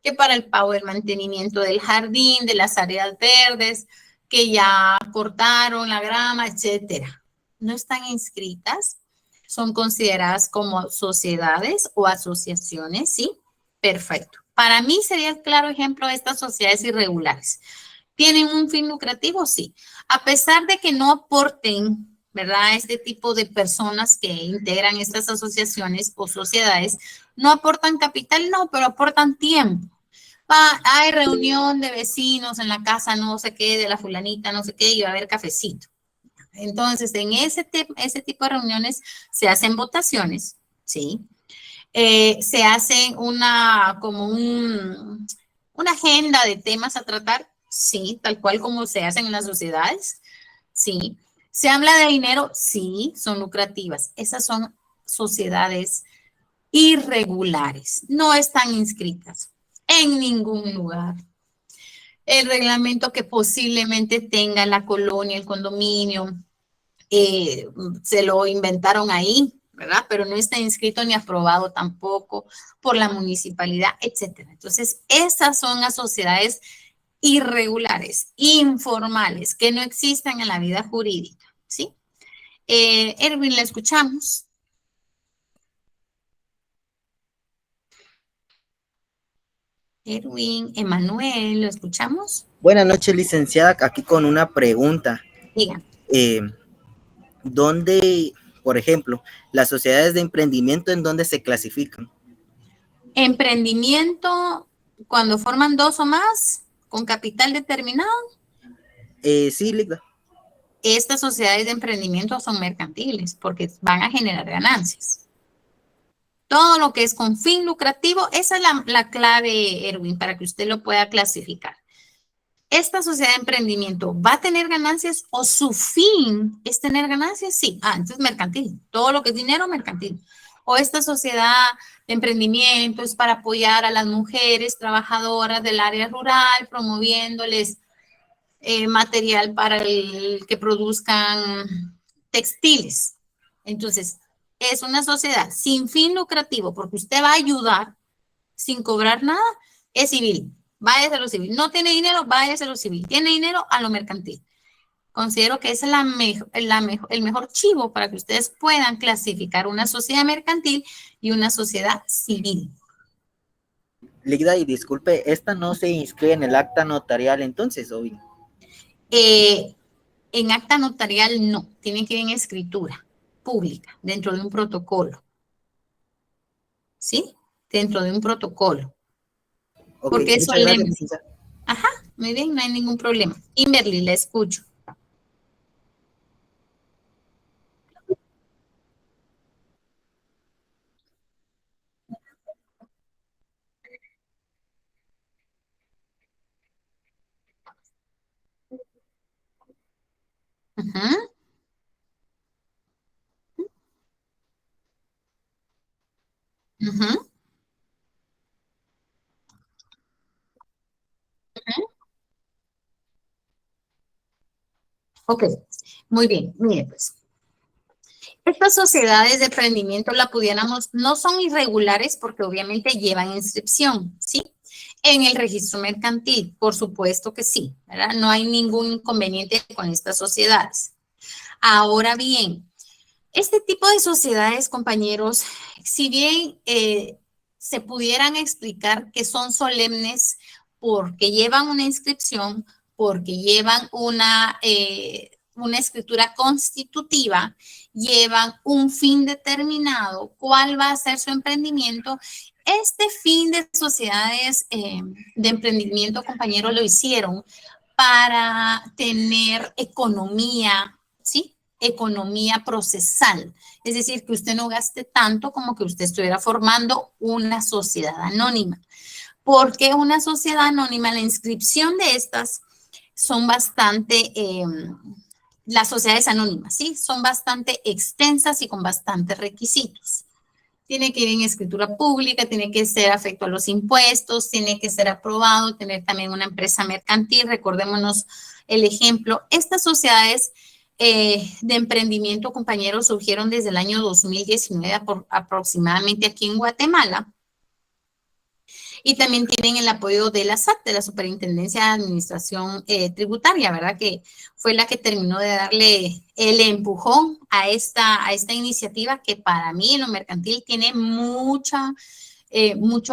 que para el pago del mantenimiento del jardín, de las áreas verdes, que ya cortaron la grama, etcétera. No están inscritas, son consideradas como sociedades o asociaciones, ¿sí? Perfecto. Para mí sería el claro ejemplo de estas sociedades irregulares. ¿Tienen un fin lucrativo? Sí. A pesar de que no aporten, ¿verdad? Este tipo de personas que integran estas asociaciones o sociedades, no aportan capital, no, pero aportan tiempo. Hay reunión de vecinos en la casa, no sé qué, de la fulanita, no sé qué, y va a haber cafecito. Entonces, en ese tipo de reuniones se hacen votaciones, ¿sí? Se hacen una agenda de temas a tratar, sí, tal cual como se hacen en las sociedades, sí. ¿Se habla de dinero? Sí, son lucrativas. Esas son sociedades irregulares, no están inscritas en ningún lugar. El reglamento que posiblemente tenga la colonia, el condominio, se lo inventaron ahí, ¿verdad? Pero no está inscrito ni aprobado tampoco por la municipalidad, etcétera. Entonces, esas son las sociedades irregulares, informales, que no existen en la vida jurídica, ¿sí? Erwin, ¿la escuchamos? Erwin, Emanuel, ¿lo escuchamos? Buenas noches, licenciada. Aquí con una pregunta. Diga. ¿Dónde, por ejemplo, las sociedades de emprendimiento, en dónde se clasifican? Emprendimiento, cuando forman 2 o más, con capital determinado. Sí, Ligda. Estas sociedades de emprendimiento son mercantiles porque van a generar ganancias. Todo lo que es con fin lucrativo, esa es la clave, Erwin, para que usted lo pueda clasificar. ¿Esta sociedad de emprendimiento va a tener ganancias o su fin es tener ganancias? Sí. Entonces mercantil. Todo lo que es dinero, mercantil. O esta sociedad de emprendimiento es para apoyar a las mujeres trabajadoras del área rural, promoviéndoles material para que produzcan textiles. Entonces, es una sociedad sin fin lucrativo porque usted va a ayudar sin cobrar nada, es civil. Váyase a lo civil. No tiene dinero, váyase a lo civil. Tiene dinero, a lo mercantil. Considero que ese es el mejor chivo para que ustedes puedan clasificar una sociedad mercantil y una sociedad civil. Ligda, y disculpe, ¿esta no se inscribe en el acta notarial entonces, o bien? En acta notarial no, tiene que ir en escritura pública, dentro de un protocolo. ¿Sí? Dentro de un protocolo. Okay, porque es solemne. Ajá, muy bien, no hay ningún problema. Kimberly, la escucho. Ajá. Ajá. Ok, muy bien, mire pues. Estas sociedades de emprendimiento la pudiéramos, no son irregulares porque obviamente llevan inscripción, ¿sí? En el registro mercantil, por supuesto que sí, ¿verdad? No hay ningún inconveniente con estas sociedades. Ahora bien, este tipo de sociedades, compañeros, si bien se pudieran explicar que son solemnes porque llevan una inscripción, porque llevan una escritura constitutiva, llevan un fin determinado, cuál va a ser su emprendimiento. Este fin de sociedades de emprendimiento, compañeros, lo hicieron para tener economía, ¿sí? Economía procesal. Es decir, que usted no gaste tanto como que usted estuviera formando una sociedad anónima. Porque una sociedad anónima, la inscripción de estas son bastante, las sociedades anónimas, ¿sí? Son bastante extensas y con bastantes requisitos. Tiene que ir en escritura pública, tiene que ser afecto a los impuestos, tiene que ser aprobado, tener también una empresa mercantil. Recordémonos el ejemplo. Estas sociedades de emprendimiento, compañeros, surgieron desde el año 2019 aproximadamente aquí en Guatemala. Y también tienen el apoyo de la SAT, de la Superintendencia de Administración Tributaria, ¿verdad? Que fue la que terminó de darle el empujón a esta iniciativa que para mí en lo mercantil tiene mucho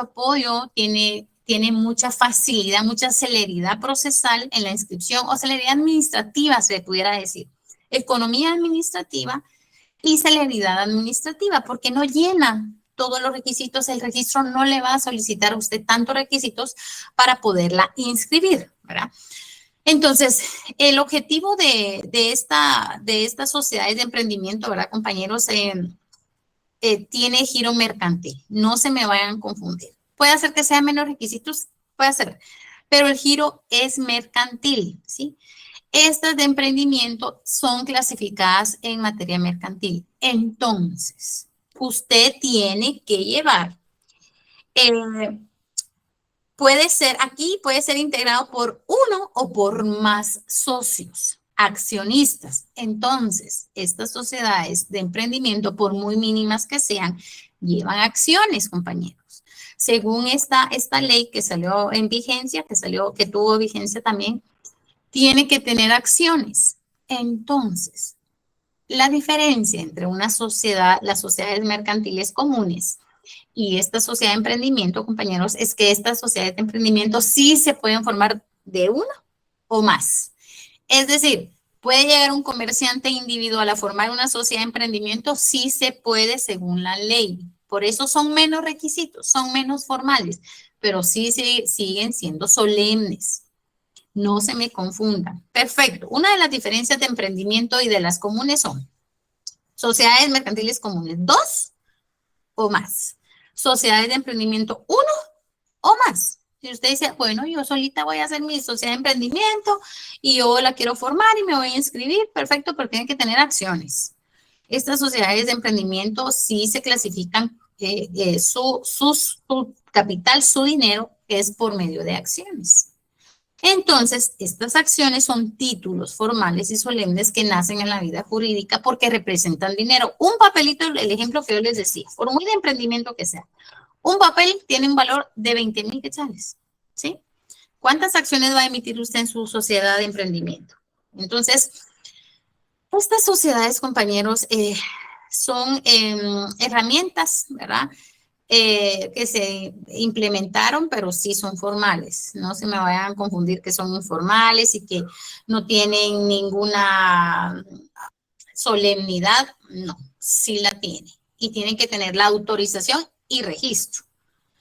apoyo, tiene mucha facilidad, mucha celeridad procesal en la inscripción o celeridad administrativa, se pudiera decir. Economía administrativa y celeridad administrativa, porque no llena todos los requisitos, el registro no le va a solicitar a usted tantos requisitos para poderla inscribir, ¿verdad? Entonces, el objetivo de estas sociedades de emprendimiento, ¿verdad, compañeros? Tiene giro mercantil, no se me vayan a confundir. Puede ser que sea menos requisitos, puede ser, pero el giro es mercantil, ¿sí? Estas de emprendimiento son clasificadas en materia mercantil. Entonces, usted tiene que llevar, puede ser integrado por uno o por más socios, accionistas. Entonces, estas sociedades de emprendimiento, por muy mínimas que sean, llevan acciones, compañeros. Según esta ley que salió en vigencia, que tuvo vigencia también, tiene que tener acciones. Entonces, la diferencia entre las sociedades mercantiles comunes y esta sociedad de emprendimiento, compañeros, es que estas sociedades de emprendimiento sí se pueden formar de uno o más. Es decir, ¿puede llegar un comerciante individual a formar una sociedad de emprendimiento? Sí se puede según la ley. Por eso son menos requisitos, son menos formales, pero sí siguen siendo solemnes. No se me confundan. Perfecto. Una de las diferencias de emprendimiento y de las comunes son sociedades mercantiles comunes, 2 o más. Sociedades de emprendimiento, 1 o más. Si usted dice, bueno, yo solita voy a hacer mi sociedad de emprendimiento y yo la quiero formar y me voy a inscribir, perfecto, pero tienen que tener acciones. Estas sociedades de emprendimiento sí se clasifican su capital, su dinero, es por medio de acciones. Entonces, estas acciones son títulos formales y solemnes que nacen en la vida jurídica porque representan dinero. Un papelito, el ejemplo que yo les decía, por muy de emprendimiento que sea, un papel tiene un valor de 20,000 quetzales, ¿sí? ¿Cuántas acciones va a emitir usted en su sociedad de emprendimiento? Entonces, estas sociedades, compañeros, son herramientas, ¿verdad?, que se implementaron, pero sí son formales. No se me vayan a confundir que son informales y que no tienen ninguna solemnidad. No, sí la tiene. Y tienen que tener la autorización y registro.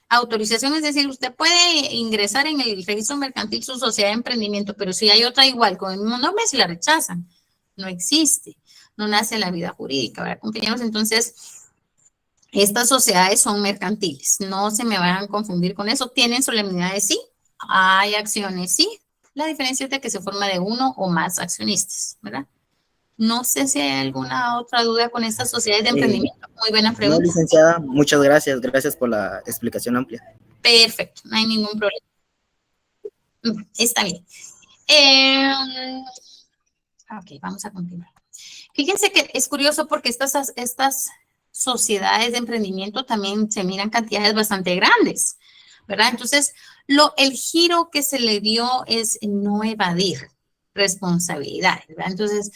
Autorización es decir, usted puede ingresar en el registro mercantil su sociedad de emprendimiento, pero si hay otra igual con el mismo nombre, si la rechazan. No existe. No nace en la vida jurídica, ¿verdad, compañeros? Entonces, estas sociedades son mercantiles, no se me vayan a confundir con eso. ¿Tienen solemnidades? Sí. ¿Hay acciones? Sí. La diferencia es de que se forma de uno o más accionistas, ¿verdad? No sé si hay alguna otra duda con estas sociedades de emprendimiento. Muy buena pregunta. No, licenciada, muchas gracias. Gracias por la explicación amplia. Perfecto, no hay ningún problema. Está bien. Ok, vamos a continuar. Fíjense que es curioso porque estas sociedades de emprendimiento también se miran cantidades bastante grandes, ¿verdad? Entonces, el giro que se le dio es no evadir responsabilidades, ¿verdad? Entonces,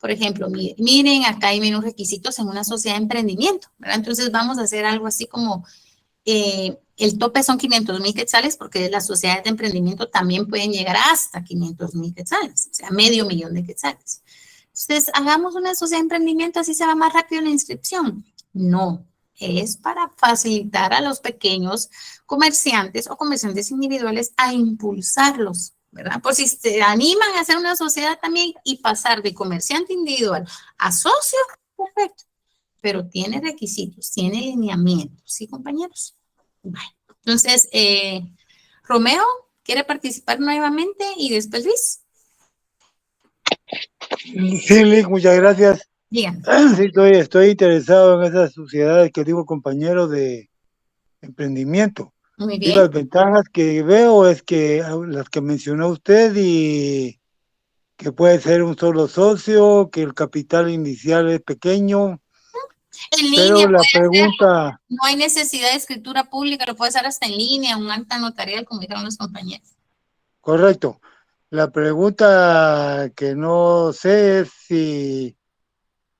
por ejemplo, miren, acá hay menos requisitos en una sociedad de emprendimiento, ¿verdad? Entonces, vamos a hacer algo así como el tope son 500,000 quetzales, porque las sociedades de emprendimiento también pueden llegar hasta 500,000 quetzales, o sea, $500,000 de quetzales. Entonces, hagamos una sociedad de emprendimiento, así se va más rápido la inscripción. No, es para facilitar a los pequeños comerciantes o comerciantes individuales a impulsarlos, ¿verdad? Por si se animan a hacer una sociedad también y pasar de comerciante individual a socio, perfecto. Pero tiene requisitos, tiene lineamientos, ¿sí, compañeros? Bueno, entonces, Romeo, ¿quiere participar nuevamente? Y después Luis. Sí, Lick, muchas gracias. Digan. Sí, estoy interesado en esas sociedades que digo, compañero, de emprendimiento. Muy Y bien. las ventajas que veo es que las que mencionó usted y que puede ser un solo socio, que el capital inicial es pequeño. En Pero línea, la pregunta, no hay necesidad de escritura pública, lo puede hacer hasta en línea, un acta notarial, como dijeron los compañeros. correcto. La pregunta que no sé es si,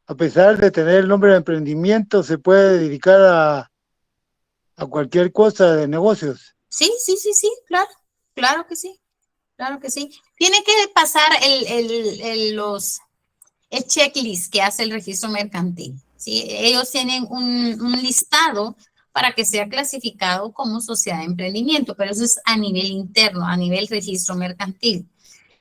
a pesar de tener el nombre de emprendimiento, se puede dedicar a cualquier cosa de negocios. Sí, claro, claro que sí, claro que sí. Tiene que pasar el checklist que hace el registro mercantil, ¿sí? Ellos tienen un listado para que sea clasificado como sociedad de emprendimiento, pero eso es a nivel interno, a nivel registro mercantil.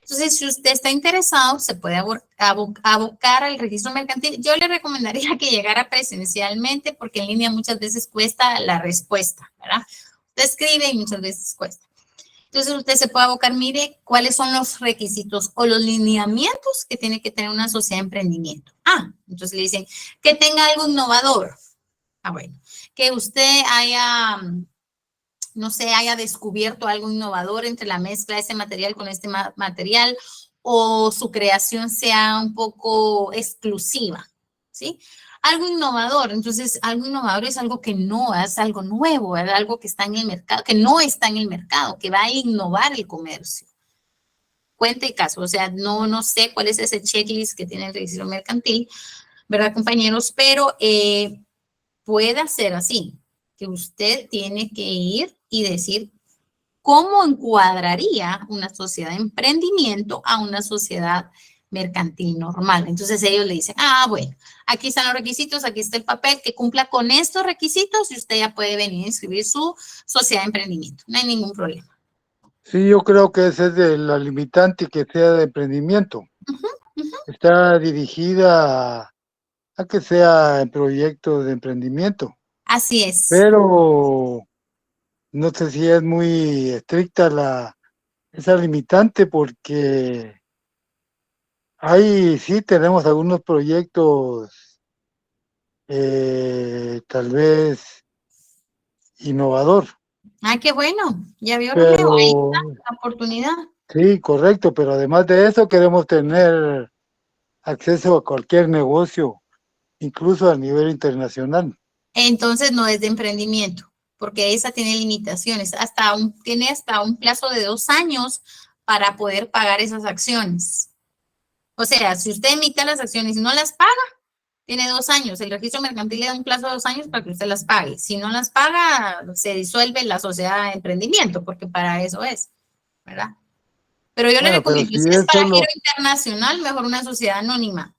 Entonces, si usted está interesado, se puede abocar al registro mercantil. Yo le recomendaría que llegara presencialmente porque en línea muchas veces cuesta la respuesta, ¿verdad? Usted escribe y muchas veces cuesta. Entonces, usted se puede abocar, mire, cuáles son los requisitos o los lineamientos que tiene que tener una sociedad de emprendimiento. Entonces le dicen que tenga algo innovador. Bueno, que usted haya, no sé, haya descubierto algo innovador entre la mezcla de este material con este material, o su creación sea un poco exclusiva, ¿sí? Algo innovador. Entonces, algo innovador es algo que no es algo nuevo, ¿verdad? Algo que está en el mercado, que no está en el mercado, que va a innovar el comercio. Cuente caso, o sea, no sé cuál es ese checklist que tiene el registro mercantil, ¿verdad, compañeros? Pero puede ser así, que usted tiene que ir y decir cómo encuadraría una sociedad de emprendimiento a una sociedad mercantil normal. Entonces ellos le dicen, bueno, aquí están los requisitos, aquí está el papel que cumpla con estos requisitos y usted ya puede venir a inscribir su sociedad de emprendimiento. No hay ningún problema. Sí, yo creo que ese es la limitante, que sea de emprendimiento. Está dirigida a que sea en proyectos de emprendimiento. Así es. Pero no sé si es muy estricta esa limitante, porque ahí sí tenemos algunos proyectos tal vez innovador. Qué bueno, ya vio, Romeo, ahí está la oportunidad. Sí, correcto, pero además de eso queremos tener acceso a cualquier negocio, incluso a nivel internacional. Entonces no es de emprendimiento, porque esa tiene limitaciones, tiene hasta un plazo de 2 años para poder pagar esas acciones. O sea, si usted emite las acciones y no las paga, tiene 2 años. El registro mercantil le da un plazo de 2 años para que usted las pague. Si no las paga, se disuelve la sociedad de emprendimiento, porque para eso es, ¿verdad? Pero yo le recomiendo, si es para giro internacional, mejor una sociedad anónima,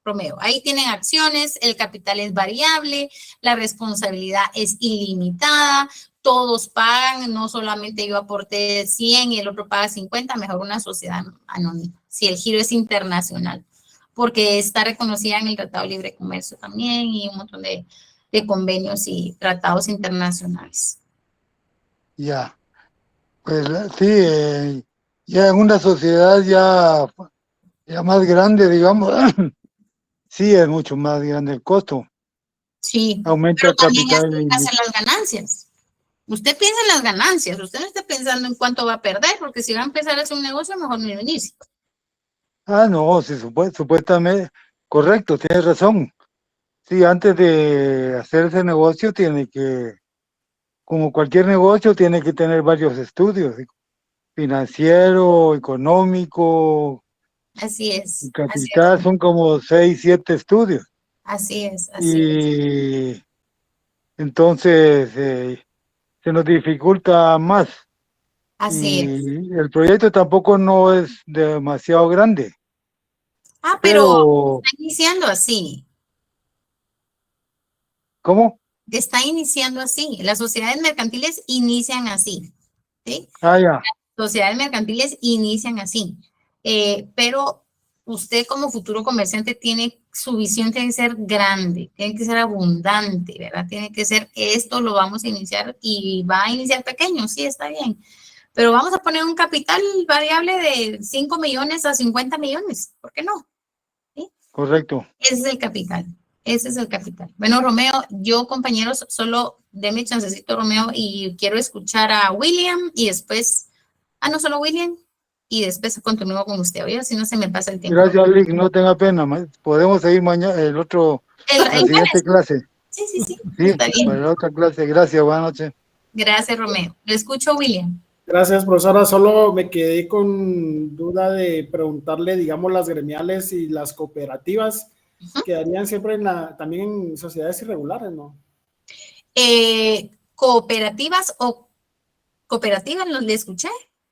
Romeo. Ahí tienen acciones, el capital es variable, la responsabilidad es ilimitada, todos pagan, no solamente yo aporté 100 y el otro paga 50, mejor una sociedad anónima, si el giro es internacional, porque está reconocida en el Tratado de Libre Comercio también y un montón de convenios y tratados internacionales. Ya, pues sí, ya en una sociedad ya más grande, digamos, sí es mucho más grande el costo. Sí, aumenta el capital. También hacen las ganancias. Usted piensa en las ganancias, usted no está pensando en cuánto va a perder, porque si va a empezar a hacer un negocio, mejor no lo inicie. No, sí, supuestamente, correcto, tienes razón. Sí, antes de hacer ese negocio tiene que, como cualquier negocio, tiene que tener varios estudios, financiero, económico, Así es, capital, son como 6, 7 estudios. así es. Y entonces se nos dificulta más. Así es. Y el proyecto tampoco no es demasiado grande. Ah, pero Pero, está iniciando así. ¿cómo? Está iniciando así. Las sociedades mercantiles inician así. ¿Sí? Ah, ya. Sociedades mercantiles inician así. Pero usted como futuro comerciante tiene, su visión tiene que ser grande, tiene que ser abundante, ¿verdad? Tiene que ser, esto lo vamos a iniciar y va a iniciar pequeño, sí, está bien. Pero vamos a poner un capital variable de 5 millones a 50 millones, ¿por qué no? ¿Sí? Correcto. Ese es el capital, ese es el capital. Bueno, Romeo, yo compañeros, solo denme chancecito, Romeo, y quiero escuchar a William y después, no solo William, y después continúo con usted, oye, si no se me pasa el tiempo. Gracias, Lick, no tenga pena. Podemos seguir mañana, la siguiente clase. Sí, sí, sí, Sí, está bien. para la otra clase. Gracias, buenas noches. Gracias, Romeo. Lo escucho, William. Gracias, profesora. Solo me quedé con duda de preguntarle, digamos, las gremiales y las cooperativas quedarían siempre también en sociedades irregulares, ¿no? ¿Cooperativas o cooperativas? ¿Le escuché?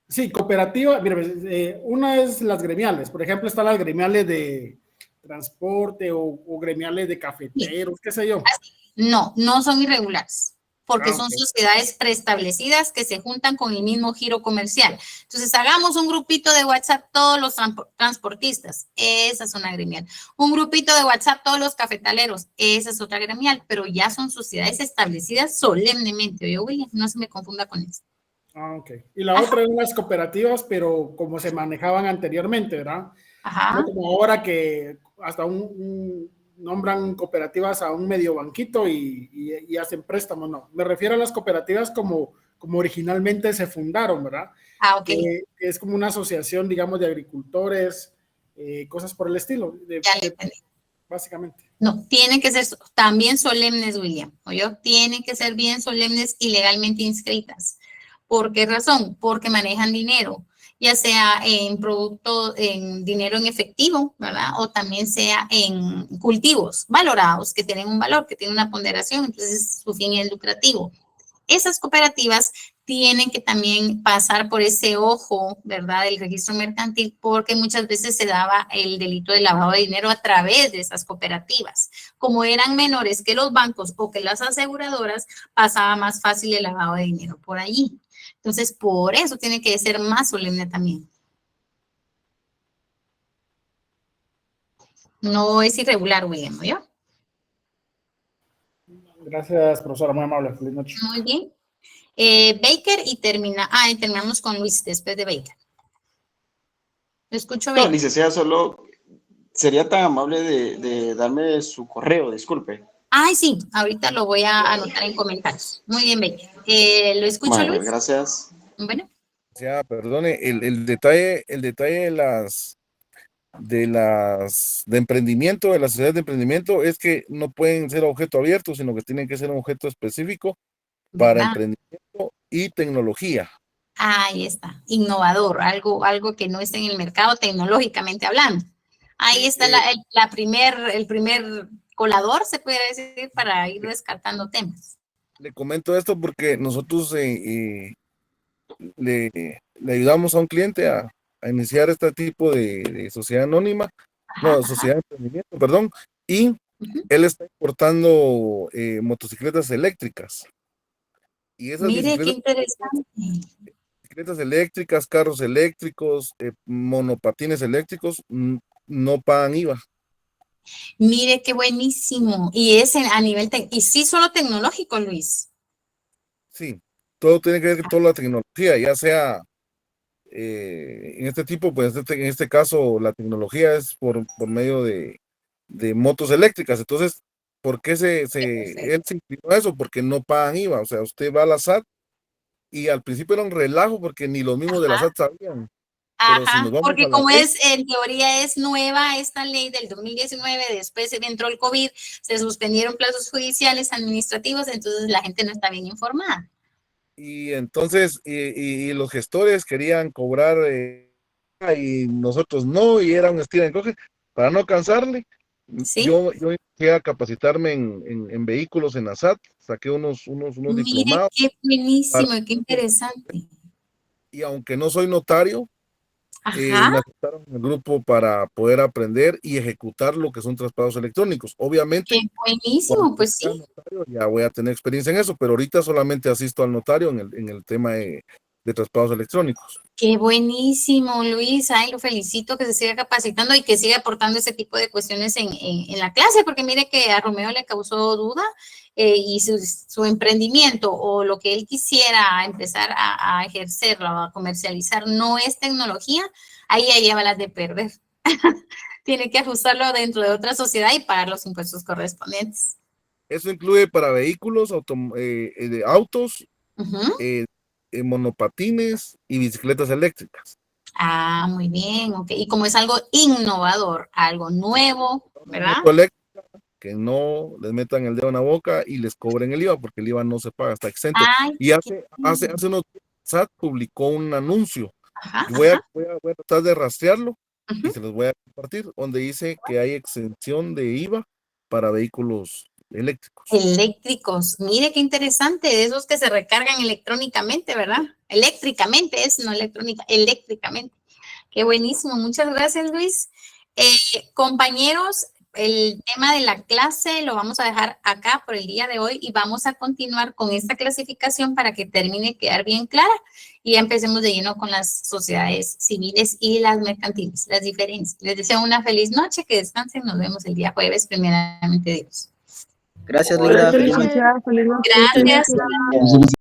Sí, cooperativa. Mire, una es las gremiales. Por ejemplo, están las gremiales de transporte o gremiales de cafeteros, qué sé yo. No, no son irregulares, porque son Ok. sociedades preestablecidas que se juntan con el mismo giro comercial. Entonces, hagamos un grupito de WhatsApp todos los transportistas, esa es una gremial. Un grupito de WhatsApp todos los cafetaleros, esa es otra gremial, pero ya son sociedades establecidas solemnemente. Oye, William, no se me confunda con eso. Ah, ok. Y la otra es las cooperativas, pero como se manejaban anteriormente, ¿verdad? Ajá. No como ahora que hasta nombran cooperativas a un medio banquito y hacen préstamos, no. Me refiero a las cooperativas como originalmente se fundaron, ¿verdad? Ah, ok. Que es como una asociación, digamos, de agricultores, cosas por el estilo, básicamente. No, tienen que ser también solemnes, William, ¿oyó? Tienen que ser bien solemnes y legalmente inscritas. ¿Por qué razón? Porque manejan dinero, ya sea en producto, en dinero en efectivo, ¿verdad? O también sea en cultivos valorados, que tienen un valor, que tienen una ponderación, entonces su fin es lucrativo. Esas cooperativas tienen que también pasar por ese ojo, ¿verdad?, del registro mercantil, porque muchas veces se daba el delito de lavado de dinero a través de esas cooperativas. Como eran menores que los bancos o que las aseguradoras, pasaba más fácil el lavado de dinero por allí. Entonces, por eso tiene que ser más solemne también. No es irregular, William, ¿no? Gracias, profesora, muy amable. Feliz noche. Muy bien. Baker y terminamos con Luis después de Baker. Lo escucho, Baker. No, licenciada, solo sería tan amable de darme su correo, disculpe. Ay, sí, ahorita lo voy a anotar en comentarios. Muy bien, Baker. ¿Lo escucho, Bueno, Luis? gracias. Bueno. Ya, perdone, el detalle de emprendimiento, de las sociedades de emprendimiento, es que no pueden ser objeto abierto, sino que tienen que ser un objeto específico para ¿Verdad? emprendimiento y tecnología. Ahí está, innovador, algo que no esté en el mercado tecnológicamente hablando. Ahí está el primer colador, se puede decir, para ir descartando temas. Le comento esto porque nosotros le ayudamos a un cliente a iniciar este tipo de sociedad anónima, sociedad de emprendimiento, perdón, y él está importando motocicletas eléctricas. Y esas Mire, qué interesante. bicicletas eléctricas, carros eléctricos, monopatines eléctricos, no pagan IVA. Mire, qué buenísimo. Y es a nivel, y sí solo tecnológico, Luis. Sí, todo tiene que ver con toda la tecnología, ya sea en este tipo, pues en este caso la tecnología es por medio de motos eléctricas. Entonces, ¿por qué él se inclinó a eso? Porque no pagan IVA. O sea, usted va a la SAT y al principio era un relajo porque ni los mismos de la SAT sabían. Pero si Ajá, nos vamos porque a la como ley, es, en teoría es nueva esta ley del 2019, después se entró el COVID, se suspendieron plazos judiciales, administrativos, entonces la gente no está bien informada. y entonces, y los gestores querían cobrar y nosotros no, y era un estira y encoge. Para no cansarle, ¿Sí? yo empecé a capacitarme en vehículos en ASAT, saqué unos Mire, diplomados, qué buenísimo para- y qué interesante. y aunque no soy notario, Ajá, me aceptaron en el grupo para poder aprender y ejecutar lo que son traspasos electrónicos. Obviamente, qué buenísimo, cuando pues sea sí. notario ya voy a tener experiencia en eso, pero ahorita solamente asisto al notario en el tema de traspasos electrónicos. Qué buenísimo, Luis. Ay, lo felicito que se siga capacitando y que siga aportando ese tipo de cuestiones en la clase, porque mire que a Romeo le causó duda y su emprendimiento o lo que él quisiera empezar a ejercerlo, a comercializar, no es tecnología, ahí ya lleva las de perder. Tiene que ajustarlo dentro de otra sociedad y pagar los impuestos correspondientes. Eso incluye para vehículos, de autos, Ujú. monopatines y bicicletas eléctricas. Ah, muy bien, ok. Y como es algo innovador, algo nuevo, ¿verdad? Moto eléctrica, que no les metan el dedo en la boca y les cobren el IVA, porque el IVA no se paga, está exento. Ay, Y hace unos días SAT publicó un anuncio, ajá, y voy ajá. a tratar de rastrearlo y Ujú. se los voy a compartir, donde dice que hay exención de IVA para vehículos eléctricos. Eléctricos, mire qué interesante, de esos que se recargan electrónicamente, ¿verdad? Eléctricamente, es no electrónica, eléctricamente. Qué buenísimo, muchas gracias, Luis. Compañeros, el tema de la clase lo vamos a dejar acá por el día de hoy y vamos a continuar con esta clasificación para que termine de quedar bien clara y ya empecemos de lleno con las sociedades civiles y las mercantiles, las diferencias. Les deseo una feliz noche, que descansen, nos vemos el día jueves, primeramente Dios. Gracias, Lila. Gracias, licenciada. Feliz noche. Gracias. Muchas gracias.